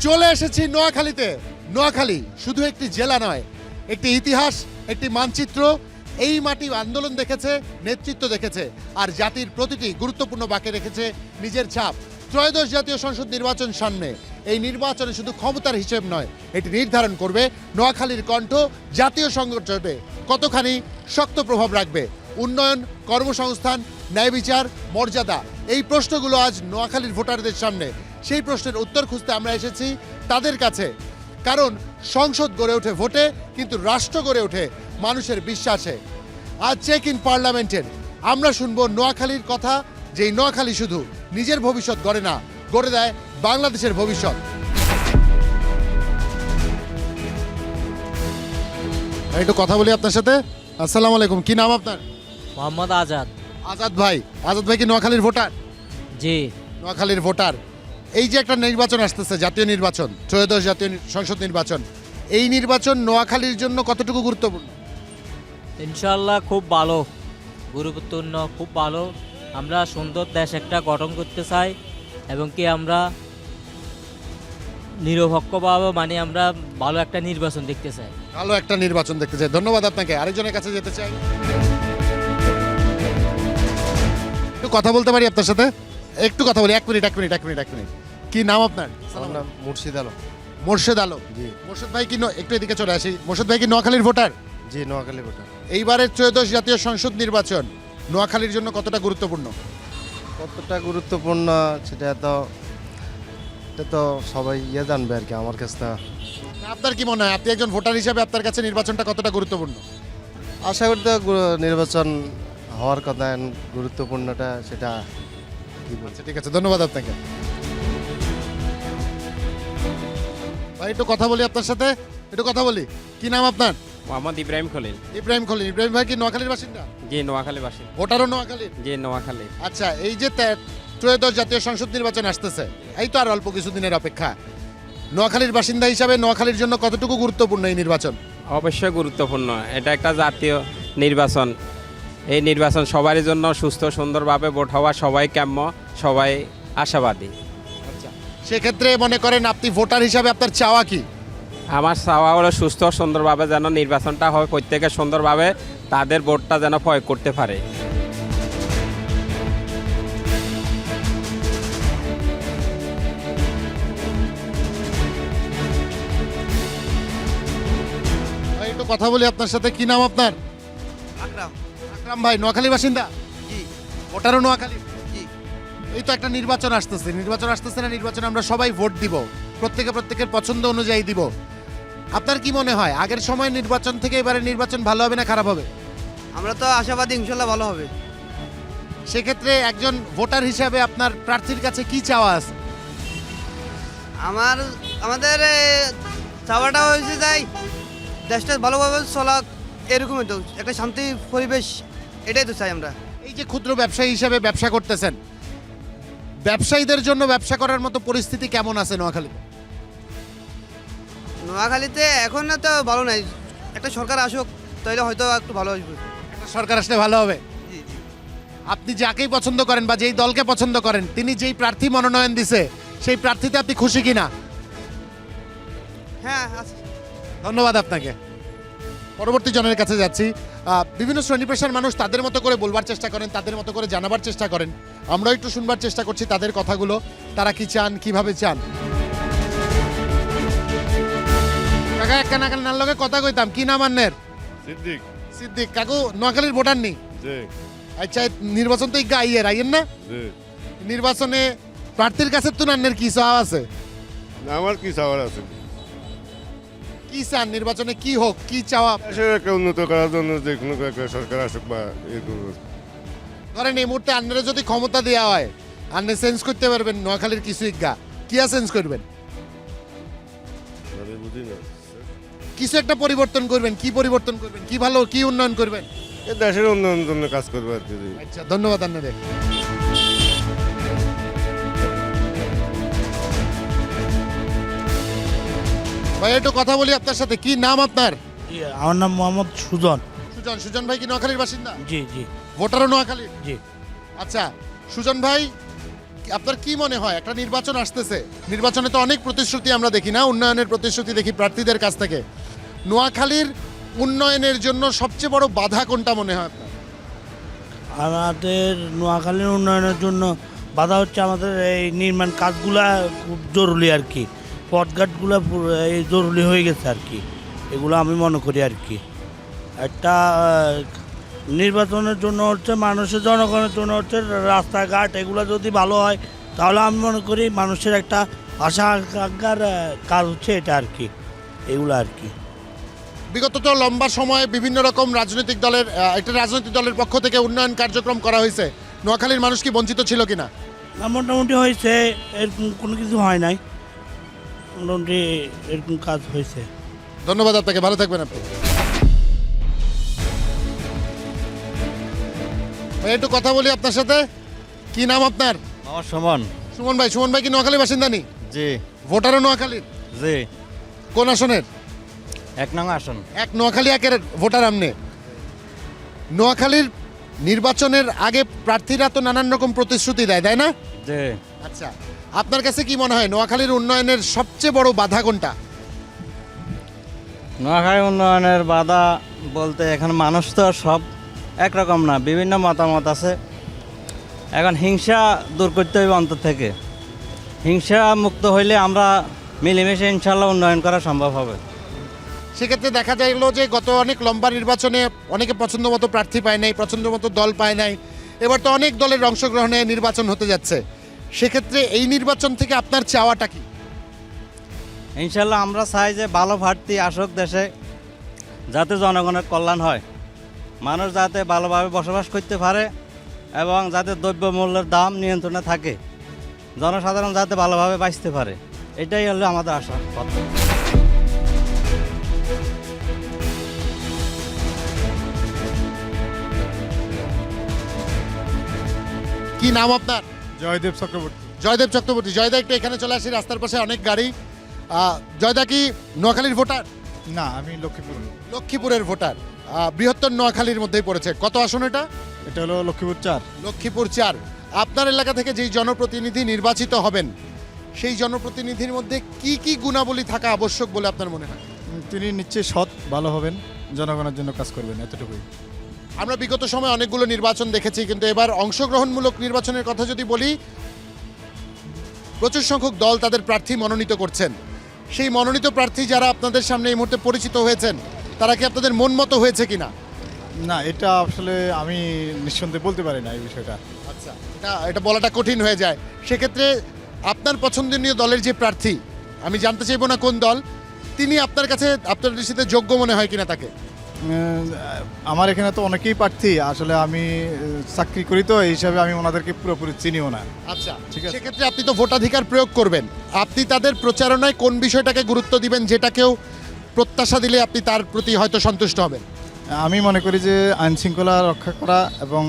চলে এসেছি নোয়াখালীতে। নোয়াখালী শুধু একটি জেলা নয়, একটি ইতিহাস, একটি মানচিত্র। এই মাটি আন্দোলন দেখেছে, নেতৃত্ব দেখেছে, আর জাতির প্রতিটি গুরুত্বপূর্ণ বাঁকে রেখেছে নিজের ছাপ। ত্রয়োদশ জাতীয় সংসদ নির্বাচন সামনে। এই নির্বাচনে শুধু ক্ষমতার হিসেব নয়, এটি নির্ধারণ করবে নোয়াখালীর কণ্ঠ জাতীয় সংগঠনে কতখানি শক্ত প্রভাব রাখবে। উন্নয়ন, কর্মসংস্থান, ন্যায় বিচার, মর্যাদা, এই প্রশ্নগুলো আজ নোয়াখালীর ভোটারদের সামনে। সেই প্রশ্নের উত্তর খুঁজতে আমরা এসেছি তাদের কাছে। কারণ সংসদ গড়ে ওঠে ভোটে, কিন্তু রাষ্ট্র গড়ে ওঠে মানুষের বিশ্বাসে। আজ চেক ইন পার্লামেন্টের আমরা শুনবো নোয়াখালীর কথা, যেই নোয়াখালী শুধু নিজের ভবিষ্যৎ গড়ে না, গড়ে দেয় বাংলাদেশের ভবিষ্যৎ। একটু কথা বলি আপনার সাথে। আসসালামু আলাইকুম, কি নাম আপনার? মোহাম্মদ আজাদ। আজাদ ভাই। আজাদ ভাই কি নোয়াখালীর ভোটার? জি। নোয়াখালীর ভোটার। এই যে একটা নির্বাচন আসতেছে, জাতীয় নির্বাচন, ত্রয়োদশ জাতীয় সংসদ নির্বাচন, এই নির্বাচন নোয়াখালীর জন্য কতটুকু গুরুত্বপূর্ণ? ইনশাল্লাহ খুব ভালো, গুরুত্বপূর্ণ, খুব ভালো। আমরা সুন্দর দেশ একটা গঠন করতে চাই এবং কি আমরা নিরপেক্ষভাবে আমরা ভালো একটা নির্বাচন দেখতে চাই। ভালো একটা নির্বাচন দেখতে চাই। ধন্যবাদ আপনাকে। আরেকজনের কাছে যেতে চাই। একটু কথা বলতে পারি আপনার সাথে? একটু কথা বলি, এক মিনিট। কি নাম আপনার? আমার নাম মুর্শিদ আলম। মোর্শেদ আলম। জি। মোর্শেদ ভাই কি একটু এদিকে চলে আসি। মোর্শেদ ভাই কি নোয়াখালীর ভোটার? জি, নোয়াখালী ভোটার। এইবারের ত্রয়োদশ জাতীয় সংসদ নির্বাচন নোয়াখালীর জন্য কতটা গুরুত্বপূর্ণ? কতটা গুরুত্বপূর্ণ সেটা তো সবাই জানবে আর কি, আমার কাছে না। আপনার কি মনে হয়, আপনি একজন ভোটার হিসেবে আপনার কাছে নির্বাচনটা কতটা গুরুত্বপূর্ণ? আশা করি তো নির্বাচন হওয়ার কথা, গুরুত্বপূর্ণটা সেটা কি বলবো। আচ্ছা, ঠিক আছে, ধন্যবাদ আপনাকে। ভাই একটু কথা বলি আপনার সাথে, কি নাম আপনার? মোহাম্মদ ইব্রাহিম খলিল। ইব্রাহিম খলিল। ইব্রাহিম ভাই কি নোয়াখালীর বাসিন্দা? জি, নোয়াখালী বাসী। ভোটারও নোয়াখালীর? জি, নোয়াখালী। আচ্ছা, এই যে ত্রয়োদশ জাতীয় সংসদ নির্বাচন আসতেছে, এই তো আর অল্প কিছুদিনের অপেক্ষা, নোয়াখালীর বাসিন্দা হিসাবে নোয়াখালীর জন্য কতটুকু গুরুত্বপূর্ণ এই নির্বাচন? অবশ্যই গুরুত্বপূর্ণ। এটা একটা জাতীয় নির্বাচন। এই নির্বাচন সবারই জন্য সুস্থ সুন্দরভাবে ভোট হওয়া, সবাই কাম্য, সবাই আশাবাদী। আচ্ছা, সেক্ষেত্রে মনে করেন আপনি ভোটার হিসাবে আপনার চাওয়া কি? আমার চাওয়া হলো সুস্থ সুন্দরভাবে যেন নির্বাচনটা হয়, প্রত্যেকে সুন্দরভাবে তাদের ভোটটা যেন প্রয়োগ করতে পারে। ভাই একটু কথা বলি আপনার সাথে। কি নাম আপনার? আকরাম। আকরাম ভাই নোয়াখালীর বাসিন্দা? জি। ভোটারও নোয়াখালী? জি। এই তো একটা নির্বাচন আসতেছে না, নির্বাচনে আমরা সবাই ভোট দিব, প্রত্যেকের পছন্দ অনুযায়ী দিব। আপনার কি মনে হয় আগের সময়ের নির্বাচন থেকে এবারের নির্বাচন ভালো হবে না খারাপ হবে? আমরা তো আশাবাদী ইনশাল্লাহ ভালো হবে। সেক্ষেত্রে একজন ভোটার হিসাবে আপনার প্রার্থীর কাছে কি চাওয়া আছে? আমাদের চাওয়াটা হয়েছে যাই দেশটা ভালোভাবে চলা, এরকমই তো একটা শান্তি পরিবেশ, এটাই তো চাই আমরা। এই যে ক্ষুদ্র ব্যবসায়ী হিসাবে ব্যবসা করতেছেন, ব্যবসায়ীদের জন্য ব্যবসা করার মতো পরিস্থিতি কেমন আছে নোয়াখালীতে? নোয়াখালীতে এখন তো ভালো নাই, একটা সরকার আসুক তাহলে হয়তো একটু ভালো আসবে। একটা সরকার আসলে ভালো হবে। জি জি। আপনি যাকেই পছন্দ করেন বা যেই দলকে পছন্দ করেন, তিনি যেই প্রার্থী মনোনয়ন দিছে, সেই প্রার্থীতে আপনি খুশি কিনা? হ্যাঁ আছে। ধন্যবাদ আপনাকে। পরবর্তী জনের কাছে যাচ্ছি। বিভিন্ন শ্রেণী পেশার মানুষ তাদের মতো করে বলবার চেষ্টা করেন, তাদের মতো করে জানাবার চেষ্টা করেন। আমরাও একটু শুনবার চেষ্টা করছি তাদের কথাগুলো, তারা কি চান, কিভাবে চান। কাকা একটা নাকাল লগে কথা কইতাম, কি নাম আন্নের? সিদ্দিক। সিদ্দিক কাকু নোয়াখালীর ভোটার নি? জি। আচ্ছা, নির্বাচন তো আইয়ের না? জি। নির্বাচনে প্রার্থীর কাছে তো নান্নের কি চাওয়া আছে? আমার কি চাওয়ার আছে? কি চান নির্বাচনে, কি হোক, কি চাওয়া? দেশের একটা উন্নত করার জন্য যে কোনো একটা সরকার আসুক বা এগুলো। ধরেন এই মুহূর্তে আন্নারে যদি ক্ষমতা দেওয়া হয়, আন্নে চেঞ্জ করতে পারবেন নোয়াখালীর কিছু কিয়া চেঞ্জ করবেন? আমি বুঝি না। কিছু একটা পরিবর্তন করবেন, কি পরিবর্তন করবেন, কি ভালো, কি উন্নয়ন করবেন? এ দেশের উন্নয়নের জন্য কাজ করবে আর কি। আচ্ছা, ধন্যবাদ আন্নারে। ভাই একটু কথা বলি আপনার সাথে। কি নাম আপনার? আমার নাম মোহাম্মদ সুজন। সুজন ভাই কি নোয়াখালীর বাসিন্দা? জি জি ভোটারও নোয়াখালীর? জি। আচ্ছা, সুজন ভাই আপনার কি মনে হয় একটা নির্বাচন আসতেছে, নির্বাচনে তো অনেক প্রতিশ্রুতি আমরা দেখি না, উন্নয়নের প্রতিশ্রুতি দেখি প্রার্থীদের কাছ থেকে। নোয়াখালীর উন্নয়নের জন্য সবচেয়ে বড় বাধা কোনটা মনে হয় আপনার? আমাদের নোয়াখালীর উন্নয়নের জন্য বাধা হচ্ছে আমাদের এই নির্মাণ কাজগুলা খুব জরুরি আর কি। পথঘাটগুলো এই জরুরি হয়ে গেছে আর কি, এগুলো আমি মনে করি আর কি। একটা নির্বাচনের জন্য হচ্ছে মানুষের, জনগণের জন্য হচ্ছে রাস্তাঘাট এগুলো যদি ভালো হয় তাহলে আমি মনে করি মানুষের একটা আশা আকাঙ্ক্ষার কাজ হচ্ছে এটা আর কি, এগুলো আর কি। বিগত তো লম্বা সময় বিভিন্ন রকম রাজনৈতিক দলের একটা রাজনৈতিক দলের পক্ষ থেকে উন্নয়ন কার্যক্রম করা হয়েছে, নোয়াখালীর মানুষ কি বঞ্চিত ছিল কিনা? না, মোটামুটি হয়েছে, এরকম কোনো কিছু হয় নাই, মোটামুটি এরকম কাজ হয়েছে। ধন্যবাদ আপনাকে, ভালো থাকবেন আপনি। ভাই একটু কথা বলি আপনার সাথে। কি নাম আপনার? আমার সমান। সুমন ভাই। সুমন ভাই কি নোয়াখালীর বাসিন্দা নি? জি ভোটারও নোয়াখালীর? জি। কোন আসনের? 1 নং আসন। এক নোয়াখালী একের ভোটার আমনে। নোয়াখালীর নির্বাচনের আগে প্রার্থীরা তো নানান রকম প্রতিশ্রুতি দেয়, তাই না? জি। আচ্ছা, আপনার কাছে কি মনে হয় নোয়াখালীর উন্নয়নের সবচেয়ে বড় বাধা কোনটা? নোয়াখালী উন্নয়নের বাধা বলতে এখানে মানুষ তো সব একরকম না, বিভিন্ন মতামত আছে। এখন হিংসা দূর করতে হবে অন্তর থেকে। হিংসা মুক্ত হইলে আমরা মিলেমিশে ইনশাল্লাহ উন্নয়ন করা সম্ভব হবে। সেক্ষেত্রে দেখা যাইলো যে গত অনেক লম্বা নির্বাচনে অনেকে পছন্দ মতো প্রার্থী পায় নাই, পছন্দ মতো দল পায় নাই। এবার তো অনেক দলের অংশগ্রহণে নির্বাচন হতে যাচ্ছে। সেক্ষেত্রে এই নির্বাচন থেকে আপনার চাওয়াটা কি? ইনশাল্লাহ আমরা চাই যে ভালো প্রার্থী আসুক দেশে, যাতে জনগণের কল্যাণ হয়, মানুষ যাতে ভালোভাবে বসবাস করতে পারে এবং যাতে দ্রব্যমূল্যের দাম নিয়ন্ত্রণে থাকে, জনসাধারণ যাতে ভালোভাবে বাঁচতে পারে, এটাই হলো আমাদের আশা কথা। কি নাম আপনার? জয়দেব চক্রবর্তী। জয়দেব চক্রবর্তী। জয়দা একটু এখানে চলে আসি, রাস্তার পাশে অনেক গাড়ি। জয়দা কি নোয়াখালীর ভোটার? না, আমি লক্ষ্মীপুর। লক্ষ্মীপুরের ভোটার। বৃহত্তর নোয়াখালীর মধ্যেই পড়েছে। কত আসন এটা? এটা হলো লক্ষ্মীপুর 4। লক্ষ্মীপুর 4। আপনার এলাকা থেকে যেই জনপ্রতিনিধি নির্বাচিত হবেন, সেই জনপ্রতিনিধির মধ্যে কি কি গুণাবলী থাকা আবশ্যক বলে আপনার মনে হয়? তিনি নিশ্চয়ই সৎ, ভালো হবেন, জনগণের জন্য কাজ করবেন, এতটুকুই। আমরা বিগত সময় অনেকগুলো নির্বাচন দেখেছি, কিন্তু এবার অংশগ্রহণমূলক নির্বাচনের কথা যদি বলি, প্রচুর সংখ্যক দল তাদের প্রার্থী মনোনীত করছেন। সেই মনোনীত প্রার্থী যারা আপনাদের সামনে এই মুহূর্তে পরিচিত হয়েছেন, তারা কি আপনাদের মন মতো হয়েছে কিনা? না, এটা আসলে আমি নিঃসন্দেহে বলতে পারি না এই বিষয়টা। আচ্ছা, এটা বলাটা কঠিন হয়ে যায়। সেক্ষেত্রে আপনার পছন্দনীয় দলের যে প্রার্থী, আমি জানতে চাইবো না কোন দল, তিনি আপনার কাছে আপনার দৃষ্টিতে যোগ্য মনে হয় কিনা তাকে? আমার এখানে তো অনেকেই প্রার্থী, আসলে আমি চাকরি করি তো, এই হিসাবে আমি ওনাদেরকে পুরোপুরি চিনিও না। আচ্ছা, ঠিক আছে। সেক্ষেত্রে আপনি তো ভোটাধিকার প্রয়োগ করবেন, আপনি তাদের প্রচারণায় কোন বিষয়টাকে গুরুত্ব দিবেন, যেটাকেও প্রত্যাশা দিলে আপনি তার প্রতি হয়তো সন্তুষ্ট হবেন? আমি মনে করি যে আইন শৃঙ্খলা রক্ষা করা এবং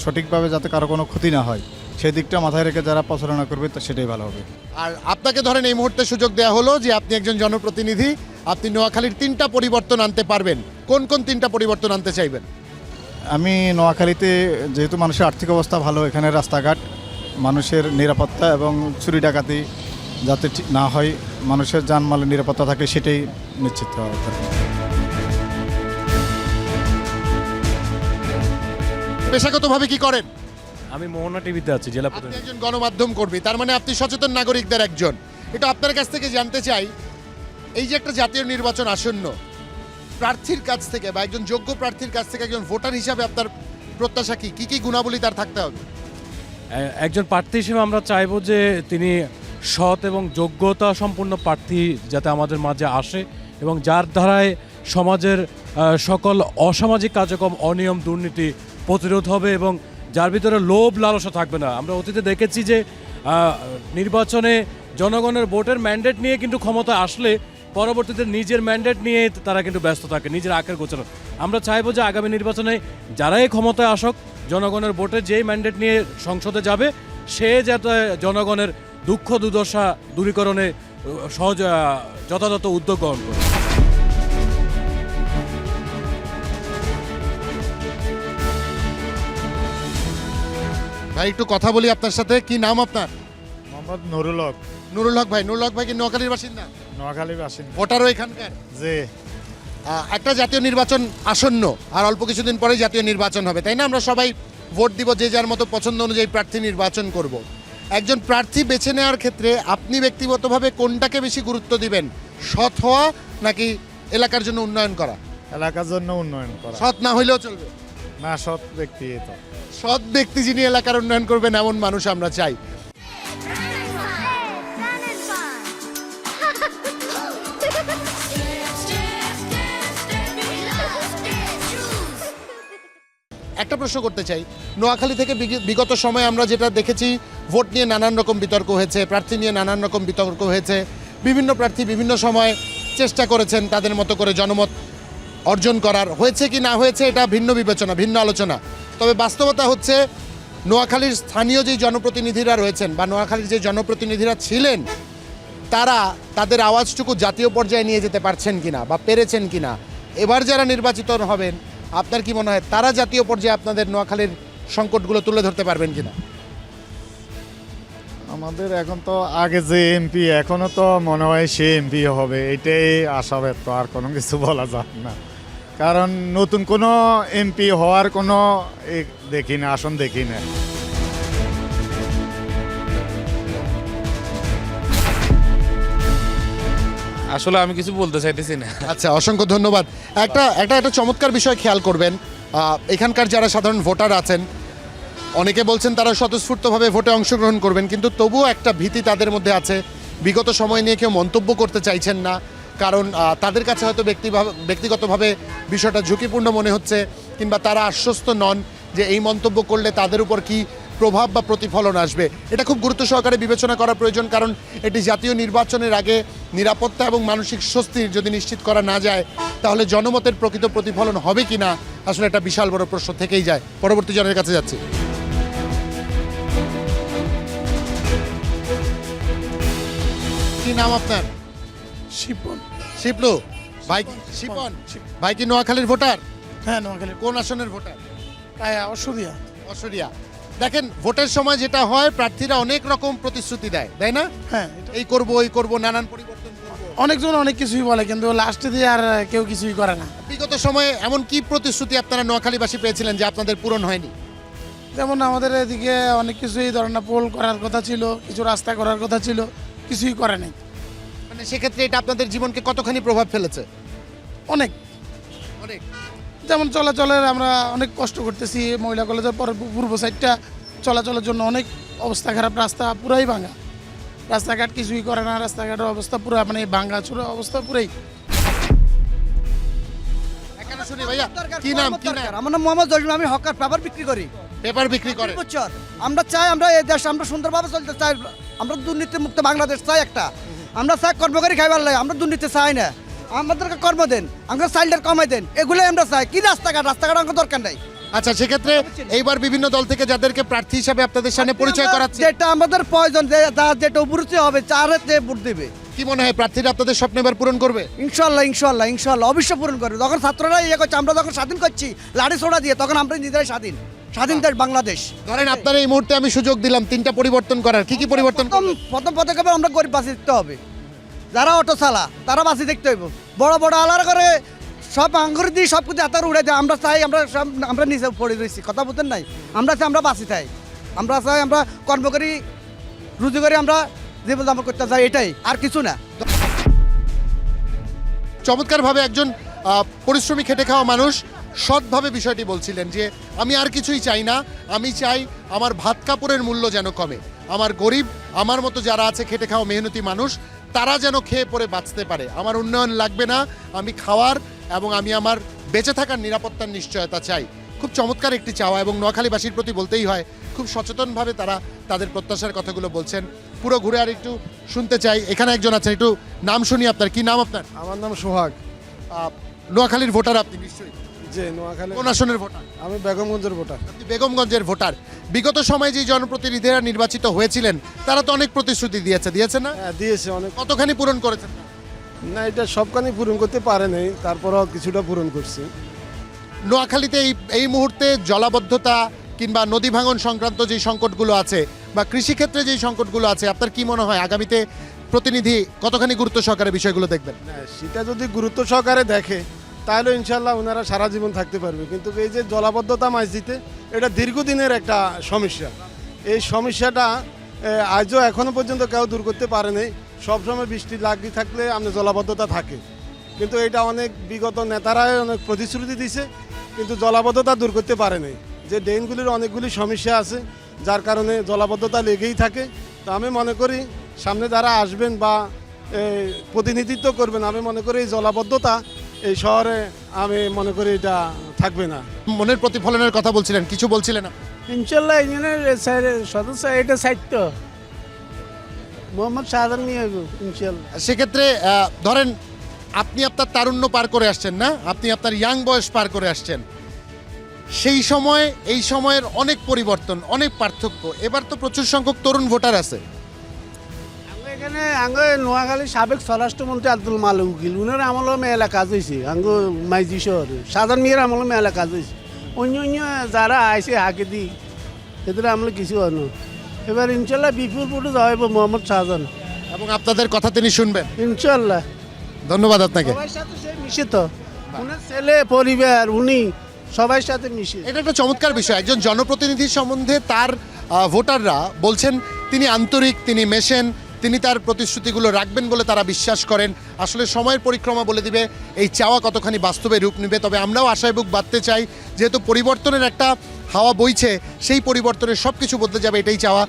সঠিকভাবে যাতে কারো কোনো ক্ষতি না হয়, সেই দিকটা মাথায় রেখে যারা প্রচারণা করবে তো সেটাই ভালো হবে। আর আপনাকে ধরেন এই মুহূর্তে সুযোগ দেওয়া হলো যে আপনি একজন জনপ্রতিনিধি, আপনি নোয়াখালীর 3টা পরিবর্তন আনতে পারবেন, কোন কোন 3টা পরিবর্তন আনতে চাইবেন? আমি নোয়াখালীতে যেহেতু মানুষের আর্থিক অবস্থা ভালো, এখানে রাস্তাঘাট, মানুষের নিরাপত্তা এবং চুরি ডাকাতি যাতে না হয়, মানুষের জানমালের নিরাপত্তা থাকে, সেটাই নিশ্চিত হওয়া দরকার। পেশাগতভাবে কি করেন? আমি মোহনা টিভিতে আছি, জেলা আপনি প্রতিনিধি। একজন গণমাধ্যম কর্মী, তার মানে আপনি সচেতন নাগরিকদের একজন। এটা আপনার কাছ থেকে জানতে চাই, এই যে একটা জাতীয় নির্বাচন আসন্ন, প্রার্থীর কাছ থেকে বা একজন যোগ্য প্রার্থীর কাছ থেকে একজন ভোটার হিসাবে আপনার প্রত্যাশা কি, কি কি গুণাবলী তার থাকতে হবে? একজন প্রার্থী হিসেবে আমরা চাইবো যে তিনি সৎ এবং যোগ্যতা সম্পন্ন প্রার্থী যাতে আমাদের মাঝে আসে এবং যার দ্বারায় সমাজের সকল অসামাজিক কার্যক্রম, অনিয়ম, দুর্নীতি প্রতিরোধ হবে এবং যার ভিতরে লোভ লালসা থাকবে না। আমরা অতীতে দেখেছি যে নির্বাচনে জনগণের ভোটের ম্যান্ডেট নিয়ে কিন্তু ক্ষমতায় আসলে পরবর্তীতে নিজের ম্যান্ডেট নিয়ে তারা কিন্তু ব্যস্ত থাকে, নিজের আখের গোছানো। আমরা চাইবো যে আগামী নির্বাচনে যারাই ক্ষমতায় আসুক, জনগণের ভোটে যেই ম্যান্ডেট নিয়ে সংসদে যাবে, সে যাতে জনগণের দুঃখ দুর্দশা দূরীকরণে যথাযথ উদ্যোগ গ্রহণ করে। ভাই একটু কথা বলি আপনার সাথে, কি নাম আপনার? মোহাম্মদ নুরুল হক, নুরুল হক ভাই। নুরুল হক ভাই কি নোয়াখালীর বাসিন্দা? নোয়াখালী বাসিন্দা। ভোটারও এখানকার? যে একটা জাতীয় নির্বাচন আসন্ন, আর অল্প কিছুদিন পরে জাতীয় নির্বাচন হবে, তাই না? আমরা সবাই ভোট দিব, যে যার মতো পছন্দ অনুযায়ী প্রার্থী নির্বাচন করব। একজন প্রার্থী বেছে নেওয়ার ক্ষেত্রে আপনি ব্যক্তিগতভাবে কোনটাকে বেশি গুরুত্ব দিবেন, সৎ হওয়া নাকি এলাকার জন্য উন্নয়ন করা? এলাকার জন্য উন্নয়ন করা। সৎ না হইলেও চলবে? না, সৎ ব্যক্তি তো। সৎ ব্যক্তি যিনি এলাকার উন্নয়ন করবেন এমন মানুষ আমরা চাই। একটা প্রশ্ন করতে চাই, নোয়াখালী থেকে বিগত সময়ে আমরা যেটা দেখেছি, ভোট নিয়ে নানান রকম বিতর্ক হয়েছে, প্রার্থী নিয়ে নানান রকম বিতর্ক হয়েছে। বিভিন্ন প্রার্থী বিভিন্ন সময় চেষ্টা করেছেন তাদের মতো করে জনমত অর্জন করার, হয়েছে কি না হয়েছে এটা ভিন্ন বিবেচনা, ভিন্ন আলোচনা। তবে বাস্তবতা হচ্ছে নোয়াখালীর স্থানীয় যেই জনপ্রতিনিধিরা রয়েছেন বা নোয়াখালীর যে জনপ্রতিনিধিরা ছিলেন, তারা তাদের আওয়াজটুকু জাতীয় পর্যায়ে নিয়ে যেতে পারছেন কিনা বা পেরেছেন কিনা। এবার যারা নির্বাচিত হবেন, আপনার কি মনে হয় তারা জাতীয় পর্যায়ে আপনাদের নোয়াখালীর সংকটগুলো তুলে ধরতে পারবেন কিনা? আমাদের এখন তো আগে যে এমপি, এখনো তো মনে হয় সে এমপি হবে, এটাই আশাবাদ, তো আর কোনো কিছু বলা যায় না। কারণ নতুন কোনো এমপি হওয়ার কোনো দেখি না, আসন দেখি না। আসলে আমি কিছু বলতে চাইতেছি না। আচ্ছা, অসংখ্য ধন্যবাদ। একটা চমৎকার বিষয় খেয়াল করবেন, এখানকার যারা সাধারণ ভোটার আছেন, অনেকে বলছেন তারা স্বতঃস্ফূর্তভাবে ভোটে অংশগ্রহণ করবেন, কিন্তু তবুও একটা ভীতি তাদের মধ্যে আছে। বিগত সময় নিয়ে কেউ মন্তব্য করতে চাইছেন না, কারণ তাদের কাছে হয়তো ব্যক্তিগতভাবে বিষয়টা ঝুঁকিপূর্ণ মনে হচ্ছে, কিংবা তারা আশ্বস্ত নন যে এই মন্তব্য করলে তাদের উপর কি প্রভাব বা প্রতিফলন আসবে। এটা খুব গুরুত্ব সহকারে বিবেচনা করা প্রয়োজন, কারণ এটি জাতীয় নির্বাচনের আগে নিরাপত্তা এবং মানসিক স্বস্তি যদি নিশ্চিত করা না যায়, তাহলে জনমতের প্রকৃত প্রতিফলন হবে কি না, আসলে একটা বিশাল বড় প্রশ্ন থেকেই যায়। পরবর্তী জনের কাছে যাচ্ছি। কি নাম আপনার? শিপন। শিপলু ভাই। শিপন ভাই কি নোয়াখালীর ভোটার? হ্যাঁ, নোয়াখালী। কোন আসনের ভোটার? অসুবিধা। অসুরিয়া। দেখেন, ভোটের সময় যেটা হয়, প্রার্থীরা অনেক রকম প্রতিশ্রুতি দেয়, তাই না? হ্যাঁ, এই করব, ওই করব, নানান পরিবর্তন করব। অনেকজন অনেক কিছুই বলে, কিন্তু লাস্টে দিয়ে আর কেউ কিছুই করে না। বিগত সময়ে এমন কি প্রতিশ্রুতি আপনারা নোয়াখালীবাসী পেয়েছিলেন যে আপনাদের পূরণ হয়নি? যেমন আমাদের এদিকে অনেক কিছুই ধরেন না, পোল করার কথা ছিল, কিছু রাস্তা করার কথা ছিল, কিছুই করে নাই। মানে সেক্ষেত্রে এটা আপনাদের জীবনকে কতখানি প্রভাব ফেলেছে? অনেক অনেক। যেমন চলাচলের আমরা অনেক কষ্ট করতেছি, মহিলা কলেজের পর পূর্ব সাইডটা চলাচলের জন্য অনেক অবস্থা খারাপ, রাস্তা পুরাই ভাঙা, রাস্তাঘাট কিছুই করে না, রাস্তাঘাটের অবস্থা পুরো মানে ভাঙা চুরা অবস্থা পুরাই। এখানে শুনি ভাইয়া, কি নাম? কি নাম? আমার নাম মোহাম্মদ জসিম, আমি হকার পেপার বিক্রি করি। পেপার বিক্রি করে? বছর আমরা চাই আমরা এই দেশ আমরা সুন্দরভাবে চলতে চাই, আমরা দুর্নীতি মুক্ত বাংলাদেশ চাই একটা। আমরা চাই কর্মকারী খাইবার লাগে, আমরা দুর্নীতি চাই না। আমাদেরকে কর্ম দেন, আমাদের সাইলটা কমাই দেন, এগুলোই আমরা চাই। কি রাস্তাঘাট আমাদের দরকার নাই। আচ্ছা, সেক্ষেত্রে এইবার বিভিন্ন দল থেকে যাদেরকে প্রার্থী হিসাবে আপনাদের সামনে পরিচয় করাচ্ছে, যেটা আমাদের প্রয়োজন, যেটা উপরুচি হবে, চারে ভোট দেবে। কি মনে হয় প্রার্থীরা আপনাদের স্বপ্ন এবার পূরণ করবে? ইনশাল্লাহ ইনশাল্লাহ ইনশাল্লাহ অবশ্যই পূরণ করবে। যখন ছাত্ররা ইয়ে করছে, আমরা যখন স্বাধীন করছি লাঠি ছোড়া দিয়ে, তখন আমরা নিজেরাই স্বাধীন দেশ বাংলাদেশ। ধরেন আপনার এই মুহূর্তে আমি সুযোগ দিলাম 3টা পরিবর্তন করার, কি কি পরিবর্তন? প্রথম পদক্ষেপে আমরা গরিব বাঁচি দেখতে হবে, যারা অটো চালা তারা বাঁচি দেখতে হইব। বড় বড় আলার করে সব আঙ্গুর দিয়ে সব কিছু হাতার উড়ে দেয়। আমরা চাই আমরা নিজে পড়ে রয়েছি, কথা বলতেন নাই। আমরা চাই আমরা বাঁচি চাই, আমরা চাই আমরা কর্ম করি, রুজি করি, আমরা জীবনযাপন করতে চাই, এটাই, আর কিছু না। চমৎকারভাবে একজন পরিশ্রমী খেটে খাওয়া মানুষ সৎভাবে বিষয়টি বলছিলেন যে আমি আর কিছুই চাই না, আমি চাই আমার ভাত কাপড়ের মূল্য যেন কমে, আমার গরিব, আমার মতো যারা আছে খেটে খাওয়া মেহনতি মানুষ, তারা যেন খেয়ে পরে বাঁচতে পারে। আমার উন্নয়ন লাগবে না, আমি খাওয়ার এবং আমি আমার বেঁচে থাকার নিরাপত্তার নিশ্চয়তা চাই। খুব চমৎকার একটি চাওয়া, এবং নোয়াখালীবাসীর প্রতি বলতেই হয় খুব সচেতনভাবে তারা তাদের প্রত্যাশার কথাগুলো বলছেন। পুরো ঘুরে আর একটু শুনতে চাই। এখানে একজন আছেন, একটু নাম শুনি আপনার। কি নাম আপনার? আমার নাম সোহাগ। নোয়াখালীর ভোটার আপনি নিশ্চয়ই? যে নোয়াখালী। কোন আসনের ভোটার? আমি বেগমগঞ্জের ভোটার। আপনি বেগমগঞ্জের ভোটার। বিগত সময়ে যে জনপ্রতিনিধিরা নির্বাচিত হয়েছিলেন তারা তো অনেক প্রতিশ্রুতি দিয়েছে না? হ্যাঁ, দিয়েছে অনেক। কতখানি পূরণ করেছেন? না, এটা সবখানি পূরণ করতে পারে নাই, তারপরও কিছুটা পূরণ করছি। নোয়াখালীতে এই মুহূর্তে জলাবদ্ধতা কিংবা নদী ভাঙন সংক্রান্ত যে সংকটগুলো আছে বা কৃষিক্ষেত্রে যেই সংকটগুলো আছে, আপনার কি মনে হয় আগামীতে প্রতিনিধি কতখানি গুরুত্ব সহকারে বিষয়গুলো দেখবেন? সেটা যদি গুরুত্ব সহকারে দেখে তাহলে ইনশাল্লাহ ওনারা সারা জীবন থাকতে পারবে। কিন্তু এই যে জলাবদ্ধতা মসজিদে, এটা দীর্ঘদিনের একটা সমস্যা। এই সমস্যাটা আজও এখনো পর্যন্ত কেউ দূর করতে পারেনি। সবসময় বৃষ্টি লাগিয়ে থাকলে আমাদের জলাবদ্ধতা থাকে, কিন্তু এটা অনেক বিগত নেতারাই অনেক প্রতিশ্রুতি দিছে, কিন্তু জলাবদ্ধতা দূর করতে পারেনি। যে ড্রেনগুলির অনেকগুলি সমস্যা আছে, যার কারণে জলাবদ্ধতা লেগেই থাকে। তো আমি মনে করি সামনে যারা আসবেন বা প্রতিনিধিত্ব করবেন, আমি মনে করি এই জলাবদ্ধতা এই শহরে আমি মনে করি এটা থাকবে না। মনের প্রতিফলনের কথা বলছিলেন, কিছু বলছিলেন আপনি? ইনশাল্লাহ ইঞ্জিনের সদস্য এটা সাহিত্য মোহাম্মদ শাহজাহান নিয়ে ইনশাল্লাহ। সেক্ষেত্রে ধরেন আপনি আপনার তারুণ্য পার করে আসছেন না, আপনি আপনার ইয়াং বয়স পার করে আসছেন, সেই সময় এই সময়ের অনেক পরিবর্তন, অনেক পার্থক্য। এবার তো প্রচুর সংখ্যক তরুণ ভোটার আছে। এখানে আঙ্গ নোয়াখালীর সাবেক স্বরাষ্ট্রমন্ত্রী আব্দুল মালিক উকিল, উনার আমলেও মেলা কাজ হয়েছে। আঙ্গ মাইজি শহরে সাধারণ মেয়ের আমলেও মেলা কাজ হয়েছে। অন্য অন্য যারা আইসে হাকে দি এদের আমলে কিছু হয় না। এবার ইনশাল্লাহ বিপুল ভোটে যাওয়াইব মোহাম্মদ শাহজাহান, এবং আপনাদের কথা তিনি শুনবেন ইনশাল্লাহ। ধন্যবাদ আপনাকে। সবার সাথে সে মিশে তো, উনার ছেলে পরিবার উনি সবার সাথে মিশে। এটা একটা চমৎকার বিষয়। একজন জনপ্রতিনিধির সম্বন্ধে তার ভোটাররা বলছেন তিনি আন্তরিক, তিনি মেশেন, তিনি তার প্রতিশ্রুতিগুলো রাখবেন বলে তারা বিশ্বাস করেন। আসলে সময়ের পরিক্রমা বলে দিবে এই চাওয়া কতখানি বাস্তবে রূপ নেবে। তবে আমরাও আশায় বুক বাঁধতে চাই, যেহেতু পরিবর্তনের একটা হাওয়া বইছে, সেই পরিবর্তনের সব কিছু বদলে যাবে, এটাই চাওয়া।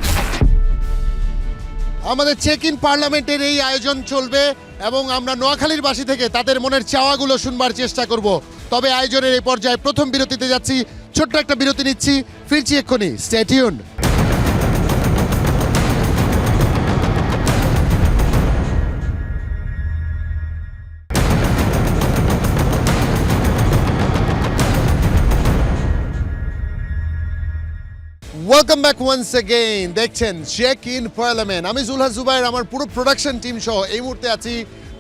আমাদের চেক ইন পার্লামেন্টের এই আয়োজন চলবে এবং আমরা নোয়াখালীর বাসী থেকে তাদের মনের চাওয়াগুলো শুনবার চেষ্টা করব। তবে আয়োজনের এই পর্যায়ে প্রথম বিরতিতে যাচ্ছি, ছোট্ট একটা বিরতি নিচ্ছি, ফিরছি এক্ষুনি, stay tuned. Welcome back once again. দেখছেন চেক ইন পার্লামেন্ট। আমি জুলহাস জুবাইর, আমার পুরো প্রোডাকশন টিম সহ এই মুহূর্তে আছি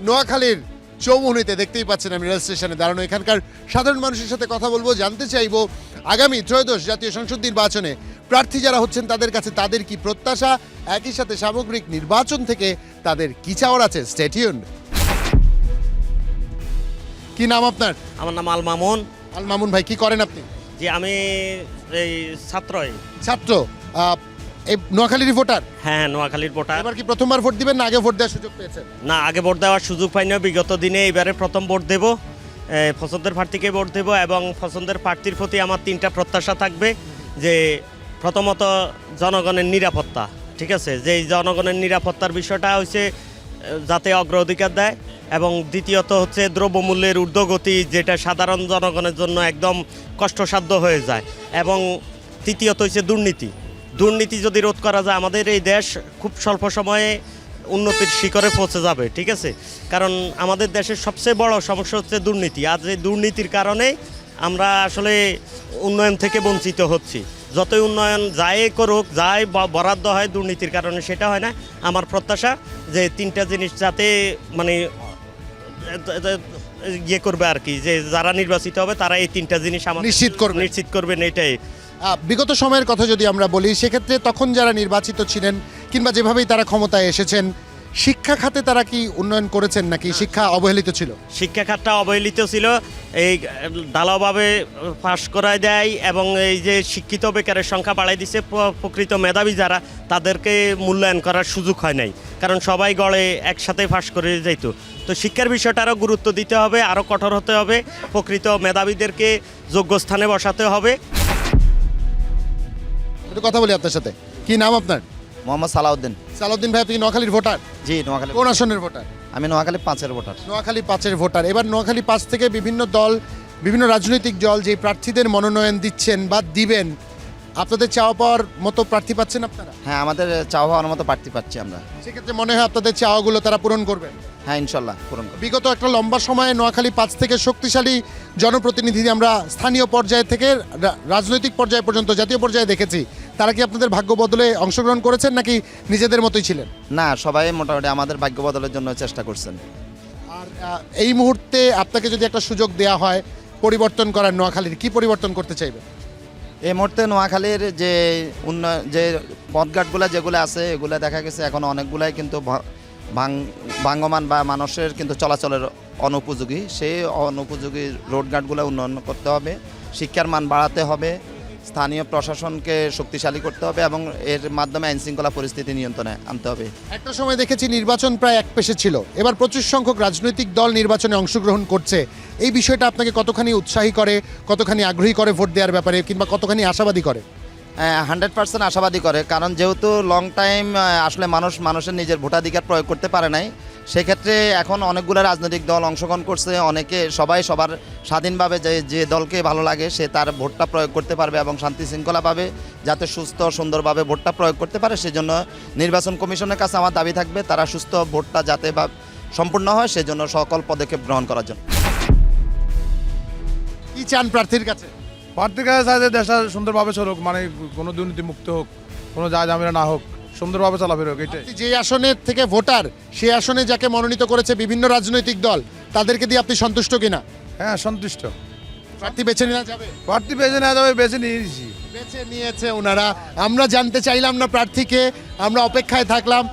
নোয়াখালীর চৌমুহনীতে। দেখতেই পাচ্ছেন আমি রেল স্টেশনে দাঁড়ানো। এখানকার সাধারণ মানুষের সাথে কথা বলবো, জানতে চাইবো আগামী ত্রয়োদশ জাতীয় সংসদ নির্বাচনে প্রার্থী যারা হচ্ছেন তাদের কাছে তাদের কি প্রত্যাশা, একই সাথে সামগ্রিক নির্বাচন থেকে তাদের কি চাওয়ার আছে। Stay tuned. কি নাম আপনার? আমার নাম আল মামুন। আল মামুন ভাই, কি করেন আপনি? জি, আমি এই ছাত্রই। ছাত্র। এই নোয়াখালীর ভোটার? হ্যাঁ, নোয়াখালীর ভোটার। এবার কি প্রথমবার ভোট দিবেন না আগে ভোট দেওয়ার সুযোগ পেয়েছেন? না, আগে ভোট দেওয়ার সুযোগ পাইনি বিগত দিনে। এবারে প্রথম ভোট দেব, পছন্দের প্রার্থীকে ভোট দেব এবং পছন্দের প্রার্থীর প্রতি আমার তিনটা প্রত্যাশা থাকবে। যে প্রথমত জনগণের নিরাপত্তা, ঠিক আছে, যে জনগণের নিরাপত্তার বিষয়টা হচ্ছে যাতে অগ্রাধিকার দেয়, এবং দ্বিতীয়ত হচ্ছে দ্রব্যমূল্যের ঊর্ধ্বগতি, যেটা সাধারণ জনগণের জন্য একদম কষ্টসাধ্য হয়ে যায়, এবং তৃতীয়ত হচ্ছে দুর্নীতি যদি রোধ করা যায় আমাদের এই দেশ খুব স্বল্প সময়ে উন্নতির শিখরে পৌঁছে যাবে, ঠিক আছে। কারণ আমাদের দেশের সবচেয়ে বড় সমস্যা হচ্ছে দুর্নীতি। আজ এই দুর্নীতির কারণে আমরা আসলে উন্নয়ন থেকে বঞ্চিত হচ্ছি। যতই উন্নয়ন যাই করুক, যাই বরাদ্দ হয়, দুর্নীতির কারণে সেটা হয় না। আমার প্রত্যাশা যে তিনটা জিনিস যাতে মানে ইয়ে করবে আর কি, যে যারা নির্বাচিত হবে তারা এই তিনটা জিনিস নিশ্চিত করবেন, এটাই। বিগত সময়ের কথা যদি আমরা বলি, সেক্ষেত্রে তখন যারা নির্বাচিত ছিলেন কিংবা যেভাবেই তারা ক্ষমতায় এসেছেন, শিক্ষা খাতে তারা কি উন্নয়ন করেছেন নাকি শিক্ষা অবহেলিত ছিল? শিক্ষা খাতটা অবহেলিত ছিল। এই ঢালাওভাবে পাশ করায় দেয় এবং এই যে শিক্ষিত বেকারের সংখ্যা বাড়াই দিচ্ছে। প্রকৃত মেধাবী যারা, তাদেরকে মূল্যায়ন করার সুযোগ হয় নাই, কারণ সবাই গড়ে একসাথে পাশ করে যেত। তো শিক্ষার বিষয়টা আরও গুরুত্ব দিতে হবে, আরও কঠোর হতে হবে, প্রকৃত মেধাবীদেরকে যোগ্য স্থানে বসাতে হবে। একটু কথা বলি আপনার সাথে। কি নাম আপনার? মোহাম্মদ সালাউদ্দিন। সালাউদ্দিন ভাই, আপনি নোয়াখালীর ভোটার? জি, নোয়াখালী। কোন আসনের ভোটার? আমি নোয়াখালী 5-এর ভোটার। নোয়াখালী 5-এর ভোটার। এবার নোয়াখালী 5 থেকে বিভিন্ন দল, বিভিন্ন রাজনৈতিক দল যে প্রার্থীদের মনোনয়ন দিচ্ছেন বা দিবেন, আপনাদের চাওয়া পাওয়ার মতো প্রার্থী পাচ্ছেন আপনারা? হ্যাঁ, আমাদের চাওয়া পাওয়ার মতো প্রার্থী পাচ্ছি আমরা। সেক্ষেত্রে মনে হয় আপনাদের চাওয়াগুলো তারা পূরণ করবেন? হ্যাঁ, ইনশাল্লাহ পূরণ করব। বিগত একটা লম্বা সময়ে নোয়াখালী 5 থেকে শক্তিশালী জনপ্রতিনিধি আমরা স্থানীয় পর্যায় থেকে রাজনৈতিক পর্যায় পর্যন্ত জাতীয় পর্যায়ে দেখেছি। তারা কি আপনাদের ভাগ্য বদলে অংশগ্রহণ করেছেন নাকি নিজেদের মতোই ছিলেন? না, সবাই মোটামুটি আমাদের ভাগ্য বদলের জন্য চেষ্টা করছেন। আর এই মুহূর্তে আপনাকে যদি একটা সুযোগ দেওয়া হয় পরিবর্তন করার নোয়াখালীর, কি পরিবর্তন করতে চাইবেন? এই মুহূর্তে নোয়াখালীর যে যে পথঘাটগুলো যেগুলো আছে এগুলো দেখা গেছে এখন অনেকগুলাই কিন্তু ভাঙ্গমান বা মানুষের কিন্তু চলাচলের অনুপযোগী। সেই অনুপযোগী রোডঘাটগুলো উন্নয়ন করতে হবে, শিক্ষার মান বাড়াতে হবে, স্থানীয় প্রশাসনকে শক্তিশালী করতে হবে এবং এর মাধ্যমে আইনশৃঙ্খলা পরিস্থিতি নিয়ন্ত্রণে আনতে হবে। একটা সময় দেখেছি নির্বাচন প্রায় একপেশে ছিল, এবার প্রচুর সংখ্যক রাজনৈতিক দল নির্বাচনে অংশগ্রহণ করছে। এই বিষয়টা আপনাকে কতখানি উৎসাহী করে, কতখানি আগ্রহী করে ভোট দেওয়ার ব্যাপারে, কিংবা কতখানি আশাবাদী করে? 100% আশাবাদী করে, কারণ যেহেতু লং টাইম আসলে মানুষের নিজের ভোটাধিকার প্রয়োগ করতে পারে নাই, সেক্ষেত্রে এখন অনেকগুলো রাজনৈতিক দল অংশগ্রহণ করছে। অনেকে সবাই সবার স্বাধীনভাবে যে দলকে ভালো লাগে সে তার ভোটটা প্রয়োগ করতে পারবে এবং শান্তি শৃঙ্খলাভাবে যাতে সুস্থ সুন্দরভাবে ভোটটা প্রয়োগ করতে পারে, সেজন্য নির্বাচন কমিশনের কাছে আমার দাবি থাকবে তারা সুস্থ ভোটটা যাতে সম্পূর্ণ হয় সেজন্য সকল পদক্ষেপ গ্রহণ করার জন্য। কি চান প্রার্থীর কাছে? প্রার্থীর কাছে চাই যে দেশটা সুন্দরভাবে চলুক, মানে কোনো দুর্নীতি মুক্ত হোক, কোনো যা ঝামেলা না হোক, সুন্দরভাবে চলাফেরা হোক, এটাই। যে আসনের থেকে ভোটার, সেই আসনে যাকে মনোনীত করেছে বিভিন্ন রাজনৈতিক দল, তাদেরকে দিয়ে আপনি সন্তুষ্ট কিনা? হ্যাঁ, সন্তুষ্ট। প্রার্থী বেছে নেওয়া যাবে? প্রার্থী বেছে নেওয়া যাবে, বেছে নিয়েছি। বেছে নিয়েছে ওনারা। আমরা জানতে চাইলাম না প্রার্থীকে, আমরা অপেক্ষায় থাকলাম।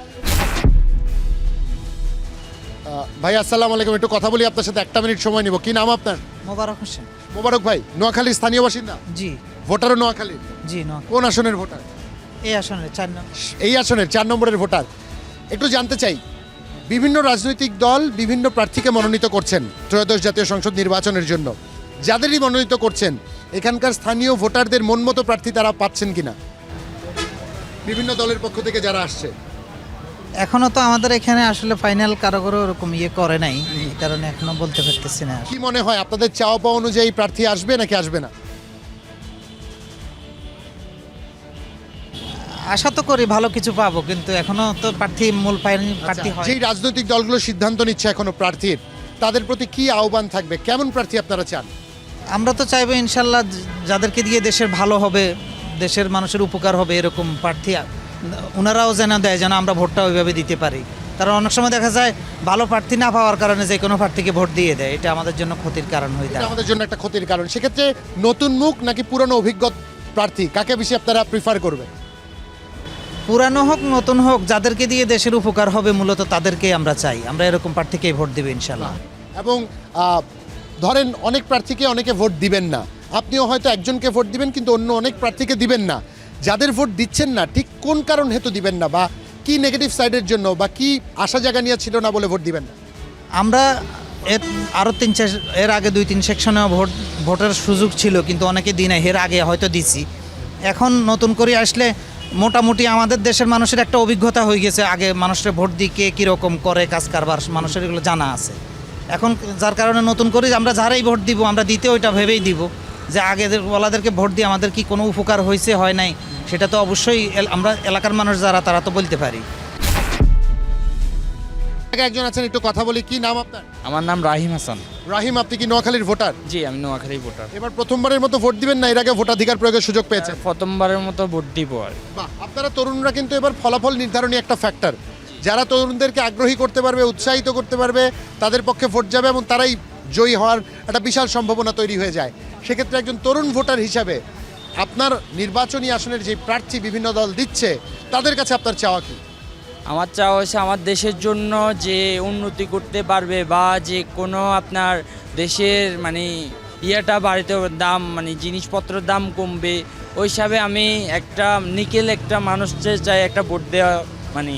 ভাই আসসালামু আলাইকুম, একটু কথা বলি আপনার সাথে, 1 মিনিট সময় নিব। কি নাম আপনার? মোবারক হোসেন। মোবারক ভাই, নোয়াখালীর স্থানীয় বাসিন্দা? জি ভোটারও নোয়াখালীর? জি। কোন আসনের ভোটার? এই আসনে 4 নম্বর। এই আসনের 4 নম্বরের ভোটার। একটু জানতে চাই, বিভিন্ন রাজনৈতিক দল বিভিন্ন প্রার্থীকে মনোনীত করছেন ত্রয়োদশ জাতীয় সংসদ নির্বাচনের জন্য। যাদেরই মনোনীত করছেন, এখানকার স্থানীয় ভোটারদের মন মতো প্রার্থী তারা পাচ্ছেন কিনা বিভিন্ন দলের পক্ষ থেকে যারা আসছে? এখনো তো আমাদের এখানে আসলে ফাইনাল কারো ওরকম করে নাই, এই কারণে এখনো বলতে পারতেছি না। কি মনে হয় আপনাদের চাওয়া পাওয়া অনুযায়ী প্রার্থী আসবে নাকি আসবে না? আশা তো করি ভালো কিছু পাবো, কিন্তু এখনো তো মূল প্রার্থী হয়। যেই রাজনৈতিক দলগুলো সিদ্ধান্ত নিচ্ছে এখনো প্রার্থীর, তাদের প্রতি কি আহ্বান থাকবে? কেমন প্রার্থী আপনারা চান? আমরা তো চাইবো ইনশাল্লাহ যাদেরকে দিয়ে দেশের ভালো হবে, দেশের মানুষের উপকার হবে, এরকম প্রার্থী ওনারাও যেন দেয়, যেন আমরা ভোটটা ওইভাবে দিতে পারি। কারণ অনেক সময় দেখা যায় ভালো প্রার্থী না পাওয়ার কারণে যে কোনো প্রার্থীকে ভোট দিয়ে দেয়, এটা আমাদের জন্য ক্ষতির কারণ হয়ে যায়। আমাদের জন্য একটা ক্ষতির কারণ। সেক্ষেত্রে নতুন মুখ নাকি পুরনো অভিজ্ঞ প্রার্থী, কাকে বেশি আপনারা প্রিফার করবেন? পুরানো হোক নতুন হোক, যাদেরকে দিয়ে দেশের উপকার হবে মূলত তাদেরকেই আমরা চাই। আমরা এরকম প্রার্থীকেই ভোট দেব ইনশাল্লাহ। এবং ধরেন অনেক প্রার্থীকে অনেকে ভোট দিবেন না, আপনিও হয়তো একজনকে ভোট দিবেন কিন্তু অন্য অনেক প্রার্থীকে দিবেন না। যাদের ভোট দিচ্ছেন না, ঠিক কোন কারণ হেতু দিবেন না, বা কি নেগেটিভ সাইডের জন্য, বা কি আশা জায়গা নিয়ে ছিল না বলে ভোট দিবেন না? আমরা আরও এর আগে 2-3 সেকশনে ভোটের সুযোগ ছিল, কিন্তু অনেকে দিই নাই। এর আগে হয়তো দিছি, এখন নতুন করে আসলে মোটামুটি আমাদের দেশের মানুষের একটা অভিজ্ঞতা হয়ে গেছে। আগে মানুষের ভোট দিয়ে কে কীরকম করে কাজ কারবার, মানুষের এগুলো জানা আছে। এখন যার কারণে নতুন করে আমরা যারাই ভোট দিব, আমরা দিতে ওইটা ভেবেই দিব যে আগে ওলাদেরকে ভোট দিয়ে আমাদের কি কোনো উপকার হয়েছে হয় নাই, সেটা তো অবশ্যই আমরা এলাকার মানুষ যারা তারা তো বলতে পারি। একজন আছেন, একটু কথা বলি। কি নাম আপনার? আমার নাম রাহিম হাসান। রাহিম, আপনি কি নোয়াখালীর ভোটার? জি, আমি নোয়াখালী ভোটার। এবার প্রথমবারের মতো ভোট দিবেন না এর আগে ভোটাধিকার প্রয়োগের সুযোগ পেয়েছেন? প্রথমবারের মতো ভোট দিব। বাহ, আপনারা তরুণরা কিন্তু এবার ফলাফল নির্ধারণী একটা ফ্যাক্টর। যারা তরুণদেরকে আগ্রহী করতে পারবে, উৎসাহিত করতে পারবে, তাদের পক্ষে ভোট যাবে এবং তারাই জয়ী হওয়ার একটা বিশাল সম্ভাবনা তৈরি হয়ে যায়। সেক্ষেত্রে একজন তরুণ ভোটার হিসাবে আপনার নির্বাচনী আসনের যে প্রার্থী বিভিন্ন দল দিচ্ছে, তাদের কাছে আপনার চাওয়া কি? আমার চাওয়া হচ্ছে আমার দেশের জন্য যে উন্নতি করতে পারবে, বা যে কোনো আপনার দেশের মানে ইয়েটা বাড়িতে দাম, মানে জিনিসপত্রের দাম কমবে, ওই হিসাবে আমি একটা নিকেল একটা মানুষকে চাই একটা ভোট দেওয়া, মানে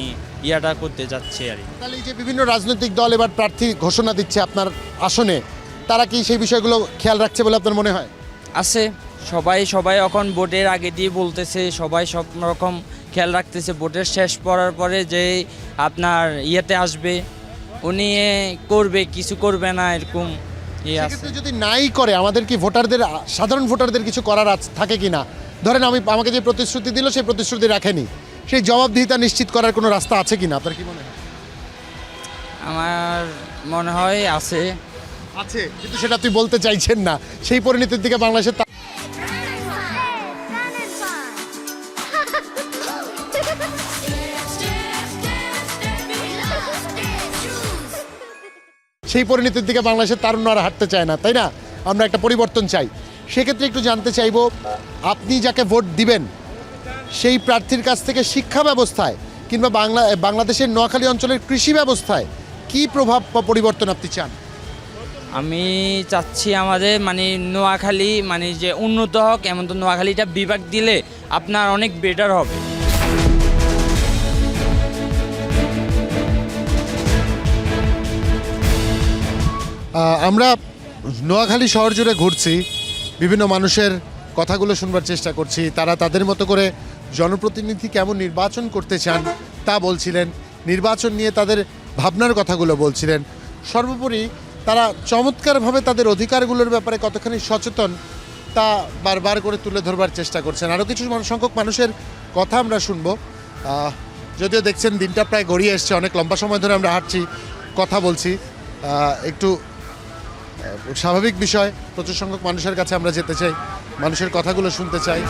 ইয়াটা করতে যাচ্ছে আর কি। তাহলে এই যে বিভিন্ন রাজনৈতিক দল এবার প্রার্থী ঘোষণা দিচ্ছে আপনার আসনে, তারা কি সেই বিষয়গুলো খেয়াল রাখছে বলে আপনার মনে হয়? আছে, সবাই এখন ভোটের আগে দিয়ে বলতেছে, সবাই সব রকম খেয়াল রাখতেছে। ভোটের শেষ পড়ার পরে যে আপনার ইয়েতে আসবে, উনি করবে, কিছু করবে না, এরকম ইয়ে আছে। সেক্ষেত্রে যদি নাই করে, আমাদের কি ভোটারদের, সাধারণ ভোটারদের কিছু করার থাকে কি না? ধরেন আমাকে যে প্রতিশ্রুতি দিল সেই প্রতিশ্রুতি রাখেনি, সেই জবাবদিহিতা নিশ্চিত করার কোনো রাস্তা আছে কিনা আপনার কি মনে হয়? আমার মনে হয় আছে, কিন্তু সেটা আপনি বলতে চাইছেন না। সেই পরিণতির দিকে বাংলাদেশের তারুণ্য আর হাঁটতে চায় না, তাই না? আমরা একটা পরিবর্তন চাই। সেক্ষেত্রে একটু জানতে চাইবো, আপনি যাকে ভোট দিবেন সেই প্রার্থীর কাছ থেকে শিক্ষা ব্যবস্থায় কিংবা বাংলাদেশের নোয়াখালী অঞ্চলের কৃষি ব্যবস্থায় কি প্রভাব বা পরিবর্তন আপনি চান? আমি চাচ্ছি আমাদের মানে নোয়াখালী মানে যে উন্নত হোক, এমন তো নোয়াখালীটা বিভাগ দিলে আপনার অনেক বেটার হবে। আমরা নোয়াখালী শহর জুড়ে ঘুরছি, বিভিন্ন মানুষের কথাগুলো শুনবার চেষ্টা করছি। তারা তাদের মতো করে জনপ্রতিনিধি কেমন নির্বাচন করতে চান তা বলছিলেন, নির্বাচন নিয়ে তাদের ভাবনার কথাগুলো বলছিলেন। সর্বোপরি তারা চমৎকারভাবে তাদের অধিকারগুলোর ব্যাপারে কতখানি সচেতন তা বারবার করে তুলে ধরবার চেষ্টা করছেন। আরও কিছু সংখ্যক মানুষের কথা আমরা শুনবো। যদিও দেখছেন দিনটা প্রায় গড়িয়ে এসছে, অনেক লম্বা সময় ধরে আমরা হাঁটছি, কথা বলছি, একটু স্বাভাবিক বিষয়। প্রচুর সংখ্যক মানুষের কাছে আমরা যেতে চাই, মানুষের কথাগুলো শুনতে চাই।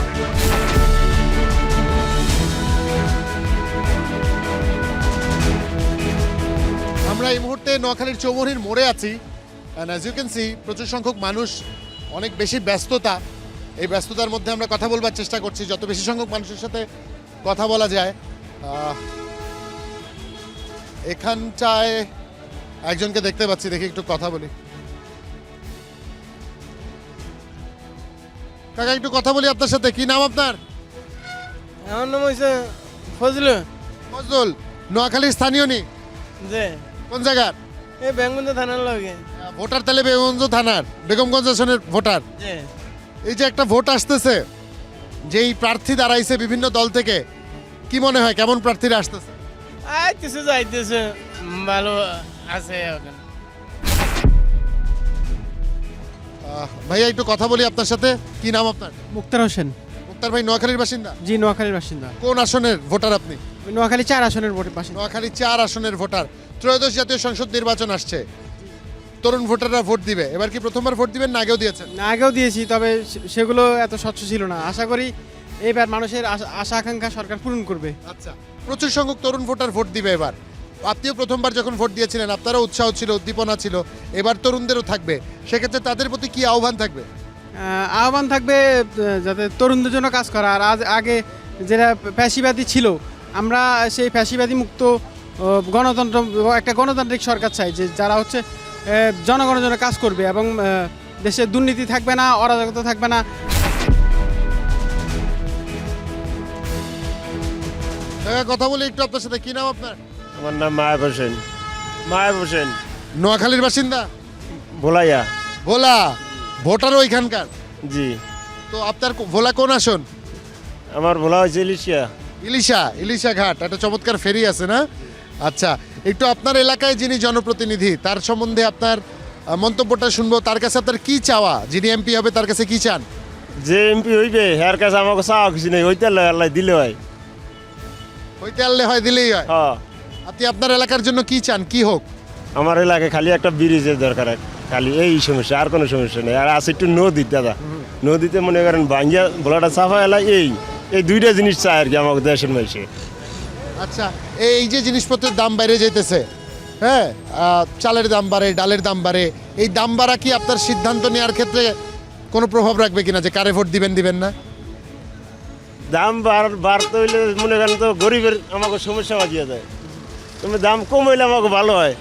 আমরা এই মুহূর্তে নোয়াখালীর চৌমুহনীর মোড়ে আছি, and as you can see প্রচুর সংখ্যক মানুষ, অনেক বেশি ব্যস্ততা। এই ব্যস্ততার মধ্যে আমরা কথা বলবার চেষ্টা করছি, যত বেশি সংখ্যক মানুষের সাথে কথা বলা যায়। এখানটায় একজনকে দেখতে পাচ্ছি, দেখি একটু কথা বলি। কাকা একটু কথা বলি আপনার সাথে, কি নাম আপনার? আমার নাম হয়েছে ফজলু। ফজলুল, নোয়াখালীর স্থানীয় নি? যে কোন জায়গার? এই বেঙ্গন্ধ থানার লগে। ভোটার তাহলে বেগমগঞ্জ থানার, বেগমগঞ্জ আসনের ভোটার। যে এই যে একটা ভোট আসতেছে, যেই প্রার্থী দাঁড়াইছে বিভিন্ন দল থেকে, কি মনে হয় কেমন প্রার্থীরা আসতেছে? আইতেছে যাইতেছে, ভালো আছে এখন। ভাইয়া একটু কথা বলি আপনার সাথে, কি নাম আপনার? মুক্তার হোসেন। মুক্তার ভাই নোয়াখালীর বাসিন্দা? জি, নোয়াখালীর বাসিন্দা। কোন আসনের ভোটার আপনি? নোয়াখালী 4 আসনের ভোটের বাসিন্দা। নোয়াখালী 4 আসনের ভোটার। ত্রয়োদশ জাতীয় সংসদ নির্বাচন আসছে, তরুণ ভোটাররা ভোট দিবে। এবার কি প্রথমবার ভোট দিবেন না আগেও দিয়েছেন? না, আগেও দিয়েছি, তবে সেগুলো এত স্বচ্ছ ছিল না। আশা করি এবার মানুষের আশা আকাঙ্ক্ষা সরকার পূরণ করবে। আচ্ছা, প্রচুর সংখ্যক তরুণ ভোটার ভোট দিবে এবার। আপনিও প্রথমবার যখন ভোট দিয়েছিলেন আপনারও উৎসাহ ছিল, উদ্দীপনা ছিল, এবার তরুণদেরও থাকবে। সেক্ষেত্রে তাদের প্রতি কি আহ্বান থাকবে? আহ্বান থাকবে যাতে তরুণদের জন্য কাজ করা। আর আগে যেটা ফ্যাসিবাদী ছিল, আমরা সেই ফ্যাসিবাদী মুক্ত গণতন্ত্র, একটা গণতান্ত্রিক সরকার চাই, যে যারা হচ্ছে জনগণের জন্য কাজ করবে এবং দেশে দুর্নীতি থাকবে না, অরাজকতা থাকবে না। কথা বলি একটু আপনার সাথে, কি নাম আপনার? আমার নাম মায়াব হোসেন। মায়াব হোসেন, নোয়াখালীর বাসিন্দা? ভোলাইয়া। ভোলা, ভোটারও ওইখানকার? জি। তো আপনার ভোলা কোন আসন? আমার ভোলা হয়েছে ইলিশিয়া। ইলিশা ঘাট, একটা চমৎকার ফেরি আছে না? আচ্ছা, একটু আপনার এলাকায় যিনি জনপ্রতিনিধি তার সম্বন্ধে আপনার মন্তব্যটা শুনবো। তার কাছে আপনার কি চাওয়া? যিনি এমপি হবে তার কাছে কি চান? যে এমপি হইবে এর কাছে আমাকে চাওয়া কিছু নেই, ওইটা আল্লাহ দিলে হয়। হইতে আনলে হয়, দিলেই হয়। হ্যাঁ। আপনি আপনার এলাকার জন্য কি চান, কি হোক? আমার এলাকায় খালি একটা ব্রিজের দরকার, খালি এই সমস্যা, আর কোনো সমস্যা নেই। আর আছে একটু নদী, দাদা নদীতে মনে করেন ভাঙ্গিয়া ভোলাটা সাফা এলা, এই দুইটা জিনিস চাই আর কি আমাকে দেশের মানুষে। আচ্ছা, এই যে জিনিসপত্রের দাম বাইরে যাইতেছে, হ্যাঁ, চালের দাম বাড়ে, ডালের দাম বাড়ে, এই দাম বাড়া কি আপনার সিদ্ধান্ত নেওয়ার ক্ষেত্রে কোনো প্রভাব রাখবে কিনা, যে কারে ভোট দিবেন দিবেন না? দাম বাড়তে হইলে মনে করেন তো গরিবের আমাকে সমস্যা বাজিয়ে যায়। তবে দাম কম হইলে আমাকে ভালো হয়,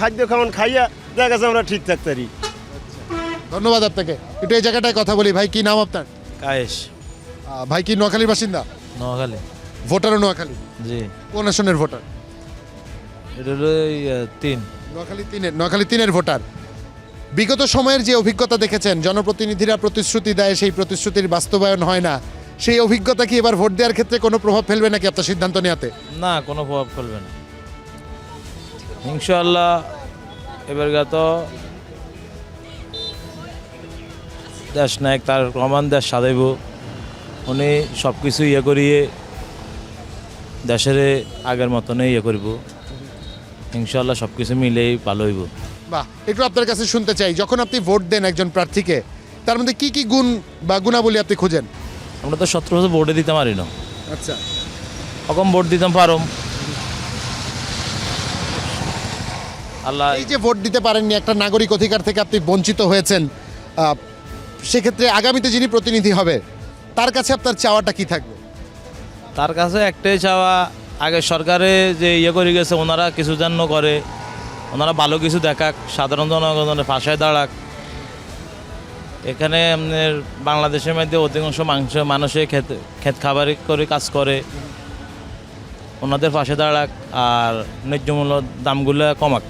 খাদ্য খাওয়ান খাইয়া দেখা গেছে আমরা ঠিক থাকতে পারি। ধন্যবাদ আপনাকে। একটু এই জায়গাটায় কথা বলি। ভাই কি নাম আপনার? কায়েশ। ভাই কি নোয়াখালীর বাসিন্দা? নোয়াখালী। ভোটারও নোয়াখালী? জি। কোন আসনের ভোটার? এটা হলো 3। নোয়াখালী 3-এর ভোটার। বিগত সময়ের যে অভিজ্ঞতা দেখেছেন, জনপ্রতিনিধিরা প্রতিশ্রুতি দেয়, সেই প্রতিশ্রুতির বাস্তবায়ন হয় না, সেই অভিজ্ঞতা কি এবার ভোট দেওয়ার ক্ষেত্রে কোনো প্রভাব ফেলবে নাকি আপনার সিদ্ধান্ত নেওয়াতে? না, কোনো প্রভাব ফেলবে না ইনশাআল্লাহ। এবার তো দেশ নায়ক তার রহমান দেশ সাজাইব, উনি সব কিছু ইয়ে করিয়ে দেশের আগের মতনই ইয়ে করব ইনশাআল্লাহ। সব কিছু মিলেই ভালো হইব। বাহ, একটু আপনার কাছে শুনতে চাই, যখন আপনি ভোট দেন একজন প্রার্থীকে, তার মধ্যে কি কি গুণ বা গুণাবলী আপনি খুঁজেন? আমরা তো 17 বছর ভোটে দিতে পারি না। আচ্ছা, কখন ভোট দিতাম পারম আল্লাহ। এই যে ভোট দিতে পারেননি, একটা নাগরিক অধিকার থেকে আপনি বঞ্চিত হয়েছেন, সেক্ষেত্রে আগামীতে যিনি প্রতিনিধি হবে তার কাছে আপনার চাওয়াটা কি থাকবে? তার কাছে একটাই চাওয়া, আগে সরকারে যে ইয়ে করে গেছে ওনারা কিছু যেন করে, ওনারা ভালো কিছু দেখাক, সাধারণ জনগণের পাশে দাঁড়াক। এখানে আপনার বাংলাদেশের মধ্যে অধিকাংশ মানুষে ক্ষেত খাবার করে কাজ করে, ওনাদের পাশে দাঁড়াক আর ন্যায্য মূল্য দামগুলো কমাক।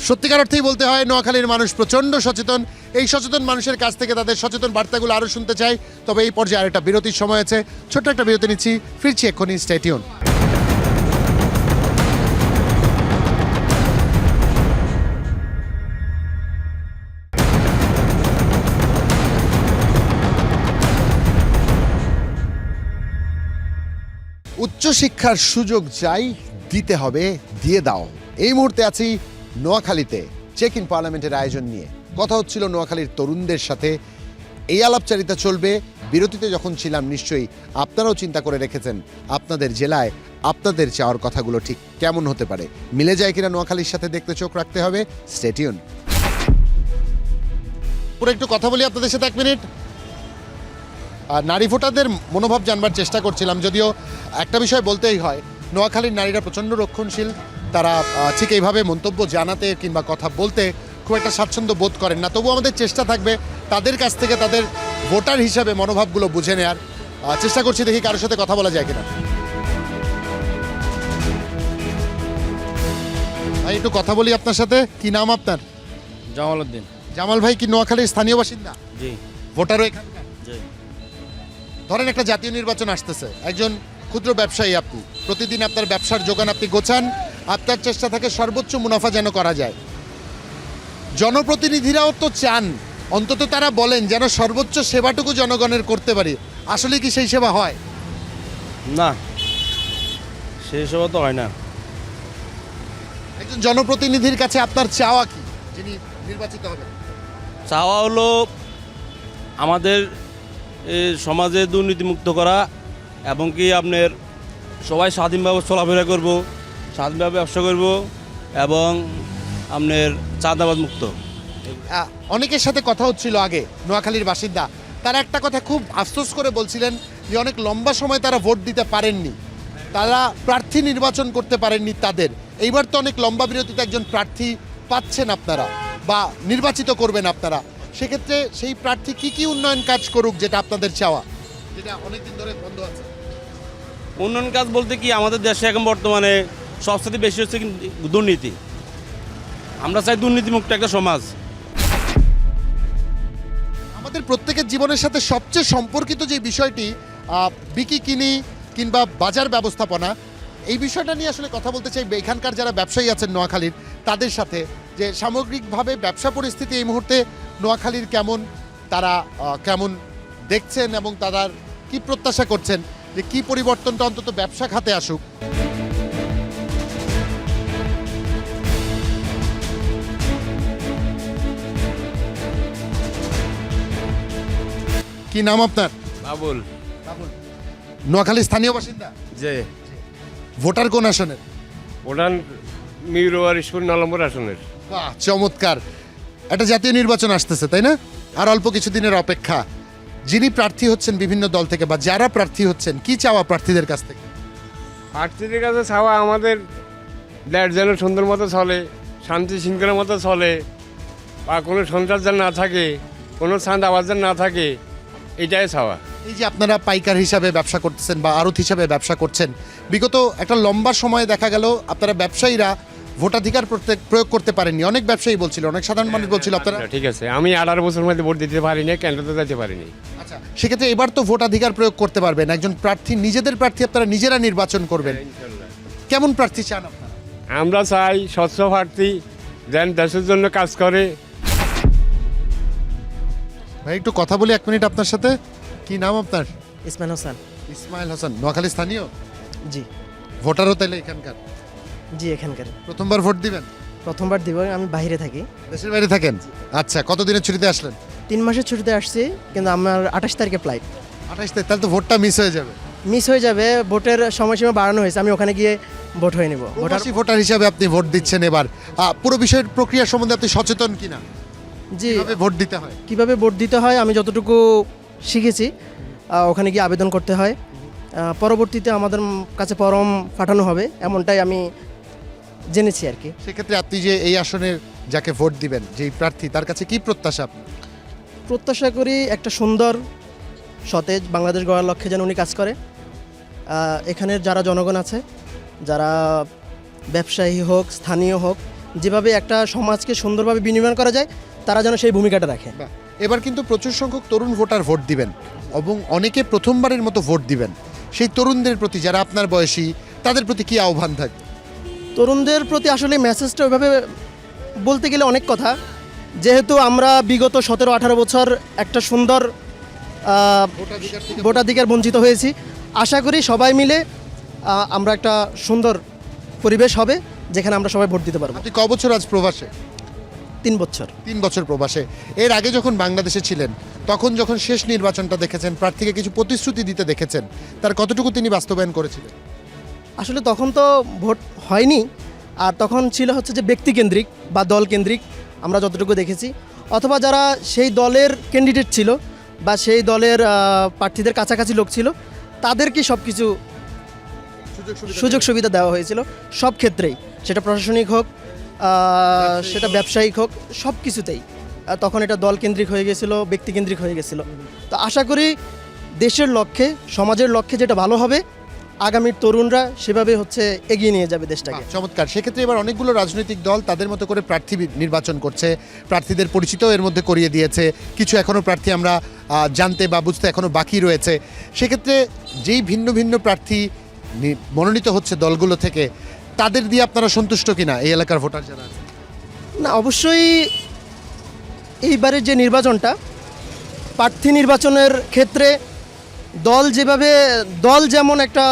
সত্যিকার অর্থেই বলতে হয় নোয়াখালীর মানুষ প্রচণ্ড সচেতন। এই সচেতন মানুষের কাছ থেকে তাদের সচেতন বার্তাগুলো আরও শুনতে চাই। তবে এই পর্যায়ে আরেকটা বিরতির সময় আছে, ছোট্ট একটা বিরতি নিচ্ছি, ফিরছি এক্ষুনি, স্টে টিউন। উচ্চশিক্ষার সুযোগ চাই, দিতে হবে, দিয়ে দাও। এই মুহূর্তে আছি নোয়াখালীতে চেক ইন পার্লামেন্টের আয়োজন নিয়ে। কথা হচ্ছিল নোয়াখালীর তরুণদের সাথে, এই আলাপচারিতা চলবে। বিরতিতে যখন ছিলাম নিশ্চয়ই আপনারাও চিন্তা করে রেখেছেন আপনাদের জেলায় আপনাদের চাওয়ার কথাগুলো ঠিক কেমন হতে পারে, মিলে যায় কিনা নোয়াখালীর সাথে, দেখতে চোখ রাখতে হবে। Stay tune. পুরো একটু কথা বলি আপনাদের সাথে 1 মিনিট। নারী ভোটারদের মনোভাব জানবার চেষ্টা করছিলাম, যদিও একটা বিষয় বলতেই হয়, নোয়াখালীর নারীরা প্রচণ্ড রক্ষণশীল। তারা ঠিক এইভাবে মন্তব্য জানাতে কিংবা কথা বলতে খুব একটা স্বাচ্ছন্দ্য বোধ করেন না। তবু আমাদের চেষ্টা থাকবে তাদের কাছ থেকে তাদের ভোটার হিসাবে মনোভাবগুলো বুঝে নেওয়ার চেষ্টা করছি, দেখি কারোর সাথে কথা বলা যায় কিনা। ভাই একটু কথা বলি আপনার সাথে, কি নাম আপনার? জামাল উদ্দিন। জামাল ভাই কি নোয়াখালীর স্থানীয় বাসিন্দা? জি। ভোটারও এখানকার? জি। ধরেন একটা জাতীয় নির্বাচন আসতেছে, একজন ক্ষুদ্র ব্যবসায়ী আপনি, প্রতিদিন আপনার ব্যবসার যোগান আপনি গোছান, আপনার চেষ্টা থাকে সর্বোচ্চ মুনাফা যেন করা যায়। জনপ্রতিনিধিরাও তো চান, অন্তত তারা বলেন যেন সর্বোচ্চ সেবাটুকু জনগণের করতে পারি। আসলে কি সেই সেবা হয়? না, সেই সেবা তো হয় না। একজন জনপ্রতিনিধির কাছে আপনার চাওয়া কি, যিনি নির্বাচিত হবেন? চাওয়া হলো আমাদের সমাজে দুর্নীতিমুক্ত করা, এবং কি আপনার সবাই স্বাধীনভাবে চলাফেরা করব, স্বাধীনভাবে ব্যবসা করব, এবং আপনার চাঁদাবাদ মুক্ত। অনেকের সাথে কথা হচ্ছিল আগে, নোয়াখালীর বাসিন্দা, তারা একটা কথা খুব আফসোস করে বলছিলেন যে অনেক লম্বা সময় তারা ভোট দিতে পারেননি, তারা প্রার্থী নির্বাচন করতে পারেননি তাদের। এইবার তো অনেক লম্বা বিরতিতে একজন প্রার্থী পাচ্ছেন আপনারা বা নির্বাচিত করবেন আপনারা, সেক্ষেত্রে সেই প্রার্থী কি কি উন্নয়ন কাজ করুক যেটা আপনাদের চাওয়া, যেটা অনেকদিন ধরে বন্ধ আছে? উন্নয়ন কাজ বলতে কি, আমাদের দেশে এখন বর্তমানে সবচেয়ে বেশি হচ্ছে দুর্নীতি। আমরা চাই দুর্নীতিমুক্ত একটা সমাজ। আমাদের প্রত্যেকের জীবনের সাথে সবচেয়ে সম্পর্কিত যে বিষয়টি বিকি কিনি কিংবা বাজার ব্যবস্থাপনা, এই বিষয়টা নিয়ে আসলে কথা বলতে চাই এখানকার যারা ব্যবসায়ী আছেন নোয়াখালীর, তাদের সাথে, যে সামগ্রিকভাবে ব্যবসা পরিস্থিতি এই মুহূর্তে নোয়াখালীর কেমন, তারা কেমন দেখছেন এবং তারা কি প্রত্যাশা করছেন যে কি পরিবর্তনটা অন্তত ব্যবসা খাতে আসুক। কি নাম আপনার? বাবুল। নোয়াখালী স্থানীয় বাসিন্দা? যে ভোটার কোন আসনের? ওটান মিরওয়ার স্কুল নম্বর আসনের। বাহ, চমৎকার। একটা জাতীয় নির্বাচন আসতেছে তাই না? আর অল্প কিছুদিনের অপেক্ষা। যিনি প্রার্থী হচ্ছেন বিভিন্ন দল থেকে বা যারা প্রার্থী হচ্ছেন, কি চাওয়া প্রার্থীদের কাছ থেকে? প্রার্থীদের কাছে চাওয়া আমাদের দেশ যেন সুন্দর মতো চলে, শান্তি শৃঙ্খলার মতো চলে, বা কোনো সন্ত্রাস যেন না থাকে, কোনো চাঁদাবাজ যেন না থাকে, এটাই চাওয়া। এই যে আপনারা পাইকার হিসাবে ব্যবসা করতেছেন বা আড়ত হিসাবে ব্যবসা করছেন, বিগত একটা লম্বা সময়ে দেখা গেল আপনারা ব্যবসায়ীরা ভোটাধিকার প্রয়োগ করতে পারেননি। অনেক ব্যবসায়ী বলছিল, অনেক সাধারণ মানুষ বলছিল আপনারা। ঠিক আছে, আমি 18 বছর মধ্যে ভোট দিতে পারিনি, কেন্দ্রতে যেতে পারিনি। আচ্ছা, সেক্ষেত্রে এবার তো ভোটাধিকার প্রয়োগ করতে পারবেন। একজন প্রার্থী, নিজেদের প্রার্থী আপনারা নিজেরা নির্বাচন করবেন। কেমন প্রার্থী চান আপনারা? আমরা চাই স্বচ্ছ প্রার্থী, যেন দেশের জন্য কাজ করে। ভাই একটু কথা বলি 1 মিনিট আপনার সাথে। কি নাম আপনার? ইসমাইল হোসেন। ইসমাইল হোসেন। নোয়াখালী স্থানীয়? জি। ভোটারও তাইলে এখানকার? জি, এখানকার। প্রথমবার ভোট দিবেন? প্রথমবার দিব। আমি বাইরে থাকি। দেশের বাইরে থাকেন? আচ্ছা, কতদিনের ছুটিতে আসলেন? 3 মাসের ছুটিতে আসছি, কিন্তু আমার 28 তারিখে ফ্লাইট। 28 তারিখ? তাহলে তো ভোটটা মিস হয়ে যাবে। মিস হয়ে যাবে, ভোটের সময়সীমা বাড়ানো হয়েছে, আমি ওখানে গিয়ে ভোট হয়ে নেব। ভোটার হিসাবে আপনি ভোট দিচ্ছেন এবার। পুরো বিষয়ের প্রক্রিয়া সম্বন্ধে আপনি সচেতন কিনা? জি কিভাবে ভোট দিতে হয়? কিভাবে ভোট দিতে হয় আমি যতটুকু শিখেছি, ওখানে গিয়ে আবেদন করতে হয়, পরবর্তীতে আমাদের কাছে ফরম পাঠানো হবে, এমনটাই আমি জেনেছি আর কি। সেক্ষেত্রে আপনি যে এই আসনের যাকে ভোট দিবেন, যেই প্রার্থী, তার কাছে কি প্রত্যাশা আপনার? প্রত্যাশা করি একটা সুন্দর সতেজ বাংলাদেশ গড়ার লক্ষ্যে যেন উনি কাজ করে। এখানের যারা জনগণ আছে, যারা ব্যবসায়ী হোক, স্থানীয় হোক, যেভাবে একটা সমাজকে সুন্দরভাবে বিনির্মাণ করা যায়, তারা যেন সেই ভূমিকাটা রাখে। এবার কিন্তু প্রচুর সংখ্যক তরুণ ভোটার ভোট দিবেন এবং অনেকে প্রথমবারের মতো ভোট দিবেন। সেই তরুণদের প্রতি, যারা আপনার বয়সী, তাদের প্রতি কি আহ্বান থাকবে? তরুণদের প্রতি আসলে মেসেজটা ওইভাবে বলতে গেলে অনেক কথা, যেহেতু আমরা বিগত 17-18 বছর একটা সুন্দর ভোটাধিকার বঞ্চিত হয়েছি, আশা করি সবাই মিলে আমরা একটা সুন্দর পরিবেশ হবে যেখানে আমরা সবাই ভোট দিতে পারবো। আপনি ক বছর আজ প্রবাসে? 3 বছর। 3 বছর প্রবাসে। এর আগে যখন বাংলাদেশে ছিলেন, তখন যখন শেষ নির্বাচনটা দেখেছেন, প্রার্থীকে কিছু প্রতিশ্রুতি দিতে দেখেছেন, তার কতটুকু তিনি বাস্তবায়ন করেছিলেন? আসলে তখন তো ভোট হয়নি, আর তখন ছিল হচ্ছে যে ব্যক্তিকেন্দ্রিক বা দল কেন্দ্রিক, আমরা যতটুকু দেখেছি, অথবা যারা সেই দলের ক্যান্ডিডেট ছিল বা সেই দলের প্রার্থীদের কাছাকাছি লোক ছিল, তাদেরকে সব কিছু সুযোগ সুবিধা দেওয়া হয়েছিল সব ক্ষেত্রেই, সেটা প্রশাসনিক হোক, সেটা ব্যবসায়িক হোক, সব কিছুতেই। তখন এটা দল কেন্দ্রিক হয়ে গেছিলো, ব্যক্তিকেন্দ্রিক হয়ে গেছিলো। তো আশা করি দেশের লক্ষ্যে, সমাজের লক্ষ্যে যেটা ভালো হবে, আগামীর তরুণরা সেভাবে হচ্ছে এগিয়ে নিয়ে যাবে দেশটাকে। চমৎকার। সেক্ষেত্রে এবার অনেকগুলো রাজনৈতিক দল তাদের মতো করে প্রার্থী নির্বাচন করছে, প্রার্থীদের পরিচিতও এর মধ্যে করিয়ে দিয়েছে, কিছু এখনও প্রার্থী আমরা জানতে বা বুঝতে এখনও বাকি রয়েছে। সেক্ষেত্রে যেই ভিন্ন ভিন্ন প্রার্থী মনোনীত হচ্ছে দলগুলো থেকে, তাদের দিয়ে আপনারা সন্তুষ্ট কিনা এই এলাকার ভোটার যারা আছে? না, অবশ্যই এইবারের যে নির্বাচনটা, প্রার্থী নির্বাচনের ক্ষেত্রে দল যেমন একটা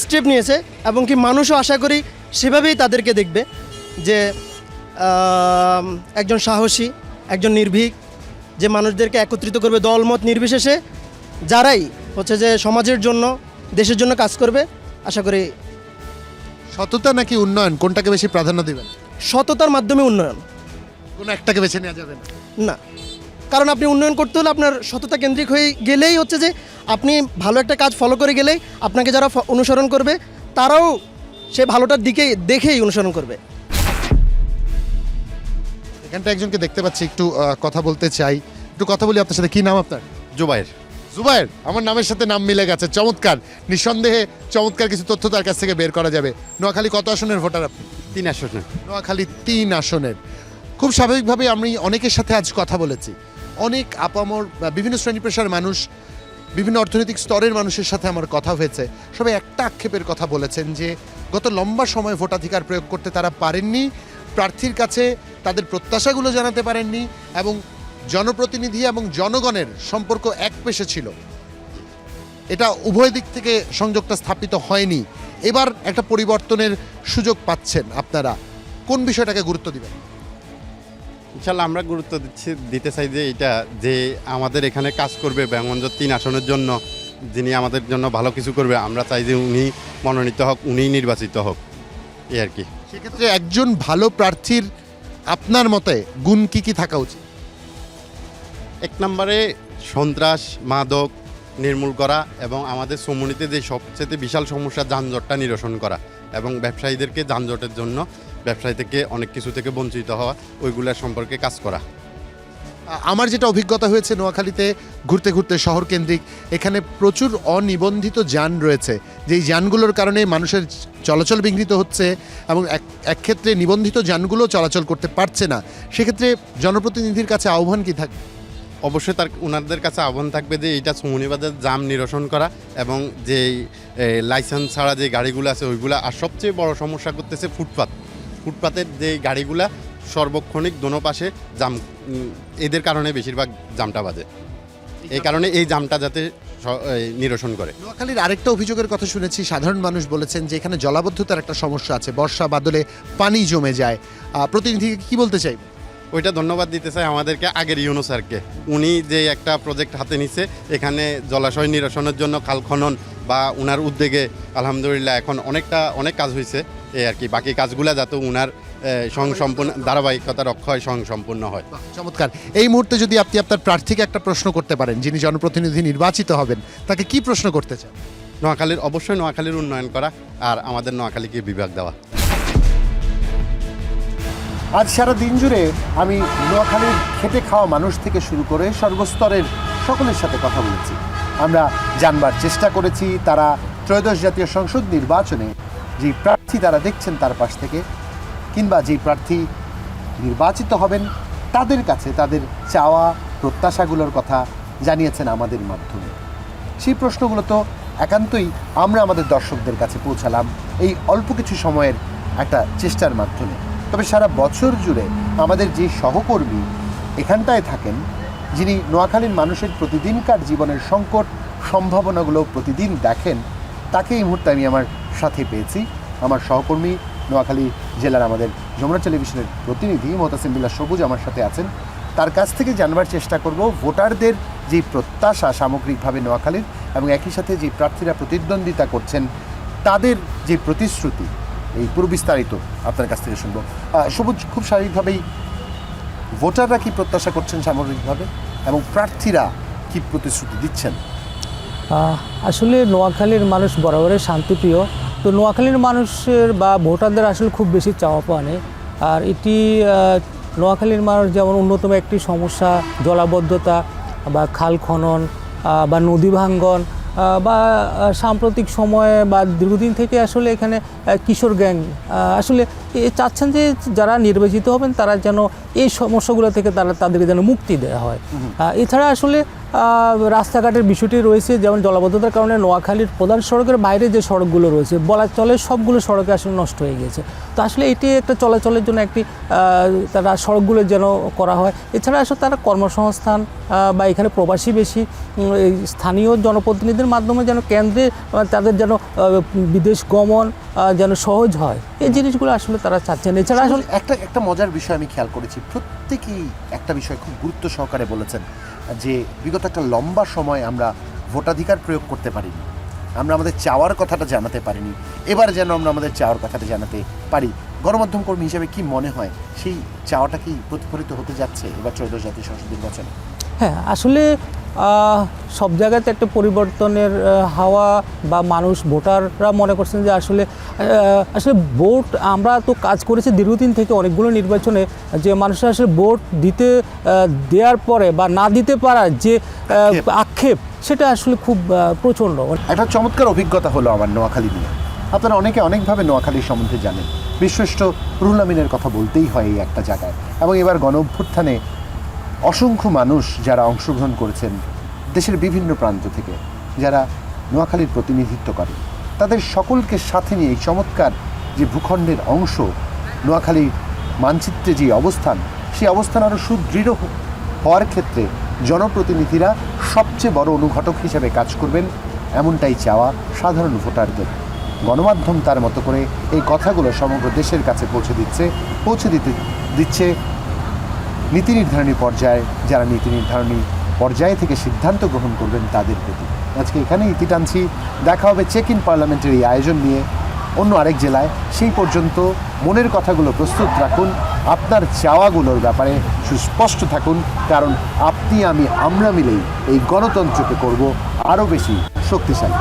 স্টেপ নিয়েছে, এবং কি মানুষও আশা করি সেভাবেই তাদেরকে দেখবে, যে একজন সাহসী, একজন নির্ভীক, যে মানুষদেরকে একত্রিত করবে দলমত নির্বিশেষে, যারাই হচ্ছে যে সমাজের জন্য, দেশের জন্য কাজ করবে। আশা করি সততা নাকি উন্নয়ন, কোনটাকে বেশি প্রাধান্য দিবেন? সততার মাধ্যমে উন্নয়ন। কোনো একটাকে বেছে নেওয়া যাবে না? না, কারণ আপনি উন্নয়ন করতে হলে আপনার সততা কেন্দ্রিক হয়ে গেলেই হচ্ছে যে আপনি ভালো একটা কাজ ফলো করে গেলেই আপনাকে যারা অনুসরণ করবে, তারাও সে ভালোটার দিকে দেখেই অনুসরণ করবে। এখানটা একজনকে দেখতে পাচ্ছি, একটু কথা বলতে চাই। একটু কথা বলি আপনার সাথে। কি নাম আপনার? জুবাইর। জুবাইর, আমার নামের সাথে নাম মিলে গেছে, চমৎকার। নিঃসন্দেহে চমৎকার কিছু তথ্য তার কাছ থেকে বের করা যাবে। নোয়াখালী কত আসনের ভোটার আপনি? 3 আসনের। নোয়াখালী 3 আসনের। খুব স্বাভাবিকভাবে আমি অনেকের সাথে আজ কথা বলেছি, অনেক আপামর বিভিন্ন শ্রেণী পেশার মানুষ, বিভিন্ন অর্থনৈতিক স্তরের মানুষের সাথে আমার কথা হয়েছে। সবাই একটা আক্ষেপের কথা বলেছেন যে গত লম্বা সময় ভোটাধিকার প্রয়োগ করতে তারা পারেননি, প্রার্থীর কাছে তাদের প্রত্যাশাগুলো জানাতে পারেননি, এবং জনপ্রতিনিধি এবং জনগণের সম্পর্ক এক পেশে ছিল। এটা উভয় দিক থেকে সংযোগটা স্থাপিত হয়নি। এবার একটা পরিবর্তনের সুযোগ পাচ্ছেন আপনারা, কোন বিষয়টাকে গুরুত্ব দিবেন? ইনশাল্লাহ আমরা গুরুত্ব দিতে চাই যে এটা যে আমাদের এখানে কাজ করবে ব্যাঙ্গঞ্জ 3 আসনের জন্য, যিনি আমাদের জন্য ভালো কিছু করবে, আমরা চাই যে উনি মনোনীত হোক, উনি নির্বাচিত হোক, এই আর কি। সেক্ষেত্রে একজন ভালো প্রার্থীর আপনার মতে গুণ কি কি থাকা উচিত? 1 নম্বরে সন্ত্রাস মাদক নির্মূল করা, এবং আমাদের সমুনিতে যে সবচেয়ে বিশাল সমস্যা যানজটটা নিরসন করা, এবং ব্যবসায়ীদেরকে যানজটের জন্য ব্যবসায়ী থেকে অনেক কিছু থেকে বঞ্চিত হওয়া, ওইগুলোর সম্পর্কে কাজ করা। আমার যেটা অভিজ্ঞতা হয়েছে নোয়াখালীতে ঘুরতে ঘুরতে, শহর কেন্দ্রিক, এখানে প্রচুর অনিবন্ধিত যান রয়েছে, যেই যানগুলোর কারণে মানুষের চলাচল বিঘ্নিত হচ্ছে, এবং এক ক্ষেত্রে নিবন্ধিত যানগুলো চলাচল করতে পারছে না। সেক্ষেত্রে জনপ্রতিনিধির কাছে আহ্বান কি থাকবে? অবশ্যই ওনাদের কাছে আহ্বান থাকবে যে এইটা সুমনিবাদের জাম নিরসন করা, এবং যে লাইসেন্স ছাড়া যে গাড়িগুলো আছে ওইগুলা, আর সবচেয়ে বড় সমস্যা করতেছে ফুটপাতের যে গাড়িগুলা সর্বক্ষণিক দোনো পাশে জাম, এদের কারণে বেশিরভাগ জামটা বাজে। এই কারণে এই জামটা যাতে নিরসন করে। নোয়াখালীর আরেকটা অভিযোগের কথা শুনেছি, সাধারণ মানুষ বলেছেন যে এখানে জলাবদ্ধতার একটা সমস্যা আছে, বর্ষা বাদলে পানি জমে যায়। প্রতিনিধিকে কি বলতে চাই? ওইটা ধন্যবাদ দিতে চাই আমাদেরকে আগের ইউনো স্যারকে, উনি যে একটা প্রজেক্ট হাতে নিছে এখানে জলাশয় নিরসনের জন্য খাল খনন, বা উনার উদ্যোগে আলহামদুলিল্লাহ এখন অনেক কাজ হয়েছে, এই আর কি। বাকি কাজগুলো যাতে উনার স্বয়ংসম্পূর্ণ ধারাবাহিকতা রক্ষা হয়, স্বয়ংসম্পূর্ণ হয়। চমৎকার। এই মুহূর্তে যদি আপনি আপনার প্রার্থীকে একটা প্রশ্ন করতে পারেন, যিনি জনপ্রতিনিধি নির্বাচিত হবেন, তাকে কি প্রশ্ন করতে চান? নোয়াখালীর, অবশ্যই নোয়াখালীর উন্নয়ন করা আর আমাদের নোয়াখালীকে বিভাগ দেওয়া। আজ সারা দিন জুড়ে আমি নোয়াখালীর খেটে খাওয়া মানুষ থেকে শুরু করে সর্বস্তরের সকলের সাথে কথা বলেছি। আমরা জানবার চেষ্টা করেছি তারা ত্রয়োদশ জাতীয় সংসদ নির্বাচনে যেই প্রার্থী তারা দেখছেন তার পাশ থেকে, কিংবা যেই প্রার্থী নির্বাচিত হবেন তাদের কাছে তাদের চাওয়া প্রত্যাশাগুলোর কথা জানিয়েছেন আমাদের মাধ্যমে। সেই প্রশ্নগুলো তো একান্তই আমরা আমাদের দর্শকদের কাছে পৌঁছালাম এই অল্প কিছু সময়ের একটা চেষ্টার মাধ্যমে। তবে সারা বছর জুড়ে আমাদের যে সহকর্মী এখানটায় থাকেন, যিনি নোয়াখালীর মানুষের প্রতিদিনকার জীবনের সংকট সম্ভাবনাগুলো প্রতিদিন দেখেন, তাকে এই মুহূর্তে আমি আমার সাথে পেয়েছি। আমার সহকর্মী নোয়াখালী জেলার আমাদের যমুনা টেলিভিশনের প্রতিনিধি মোতাসিম বিল্লাহ সবুজ আমার সাথে আছেন। তার কাছ থেকে জানবার চেষ্টা করব ভোটারদের যে প্রত্যাশা সামগ্রিকভাবে নোয়াখালীর, এবং একই সাথে যে প্রার্থীরা প্রতিদ্বন্দ্বিতা করছেন তাদের যে প্রতিশ্রুতি, এই পুরো বিস্তারিত আপনার কাছ থেকে শুনবো। সবুজ, খুব স্বাভাবিকভাবেই ভোটাররা কি প্রত্যাশা করছেন সামগ্রিকভাবে, এবং প্রার্থীরা কি প্রতিশ্রুতি দিচ্ছেন? আসলে নোয়াখালীর মানুষ বরাবরই শান্তিপ্রিয়। তো নোয়াখালীর মানুষের বা ভোটারদের আসলে খুব বেশি চাওয়া পাওয়া নেই। আর এটি নোয়াখালীর মানুষ যেমন অন্যতম একটি সমস্যা জলাবদ্ধতা বা খাল খনন বা নদী ভাঙ্গন বা সাম্প্রতিক সময়ে বা দীর্ঘদিন থেকে আসলে এখানে কিশোর গ্যাং আসলে চাচ্ছেন যে যারা নির্বাচিত হবেন তারা যেন এই সমস্যাগুলো থেকে তাদেরকে যেন মুক্তি দেওয়া হয়। এছাড়া আসলে রাস্তাঘাটের বিষয়টি রয়েছে, যেমন জলাবদ্ধতার কারণে নোয়াখালীর প্রধান সড়কের বাইরে যে সড়কগুলো রয়েছে বলা চলে সবগুলো সড়কে আসলে নষ্ট হয়ে গেছে। তো আসলে এটি একটা চলাচলের জন্য একটি তারা সড়কগুলো যেন করা হয়। এছাড়া আসলে তারা কর্মসংস্থান বা এখানে প্রবাসী বেশি স্থানীয় জনপ্রতিনিধিদের মাধ্যমে যেন কেন্দ্রে তাদের যেন বিদেশ গমন যেন সহজ হয়, এই জিনিসগুলো আসলে তারা চাচ্ছেন। এছাড়া আসলে একটা মজার বিষয় আমি খেয়াল করেছি, প্রত্যেকেই একটা বিষয় খুব গুরুত্ব সহকারে বলেছেন যে বিগত একটা লম্বা সময় আমরা ভোটাধিকার প্রয়োগ করতে পারিনি, আমরা আমাদের চাওয়ার কথাটা জানাতে পারিনি। এবার যেন আমরা আমাদের চাওয়ার কথাটা জানাতে পারি। গণমাধ্যম কর্মী হিসেবে কি মনে হয় সেই চাওয়াটা কি প্রতিফলিত হতে যাচ্ছে এবার ত্রয়োদশ জাতীয় সংসদ নির্বাচনে? হ্যাঁ, আসলে সব জায়গাতে একটা পরিবর্তনের হাওয়া বা মানুষ ভোটাররা মনে করছেন যে আসলে ভোট আমরা তো কাজ করেছি দীর্ঘদিন থেকে অনেকগুলো নির্বাচনে, যে মানুষের আসলে ভোট দেওয়ার পরে বা না দিতে পারার যে আক্ষেপ সেটা আসলে খুব প্রচণ্ড। একটা চমৎকার অভিজ্ঞতা হলো আমার নোয়াখালী নিয়ে। আপনারা অনেকে অনেকভাবে নোয়াখালীর সম্বন্ধে জানেন। বিশ্বষ্ট রুহুল আমিনের কথা বলতেই হয় এই একটা জায়গায়, এবং এবার গণ অভ্যুত্থানে অসংখ্য মানুষ যারা অংশগ্রহণ করেছেন দেশের বিভিন্ন প্রান্ত থেকে, যারা নোয়াখালীর প্রতিনিধিত্ব করে, তাদের সকলকে সাথে নিয়ে এই চমৎকার যে ভূখণ্ডের অংশ নোয়াখালীর মানচিত্রে যে অবস্থান, সেই অবস্থান আরও সুদৃঢ় হওয়ার ক্ষেত্রে জনপ্রতিনিধিরা সবচেয়ে বড় অনুঘটক হিসেবে কাজ করবেন, এমনটাই চাওয়া সাধারণ ভোটারদের। গণমাধ্যম তার মতো করে এই কথাগুলো সমগ্র দেশের কাছে পৌঁছে দিচ্ছে নীতি নির্ধারণী পর্যায়ে, যারা নীতি নির্ধারণী পর্যায়ে থেকে সিদ্ধান্ত গ্রহণ করবেন তাদের প্রতি। আজকে এখানে ইতি টানছি, দেখা হবে চেক ইন পার্লামেন্টের এই আয়োজন নিয়ে অন্য আরেক জেলায়। সেই পর্যন্ত মনের কথাগুলো প্রস্তুত রাখুন, আপনার চাওয়াগুলোর ব্যাপারে সুস্পষ্ট থাকুন, কারণ আপনি আমরা মিলেই এই গণতন্ত্রকে করব আরও বেশি শক্তিশালী।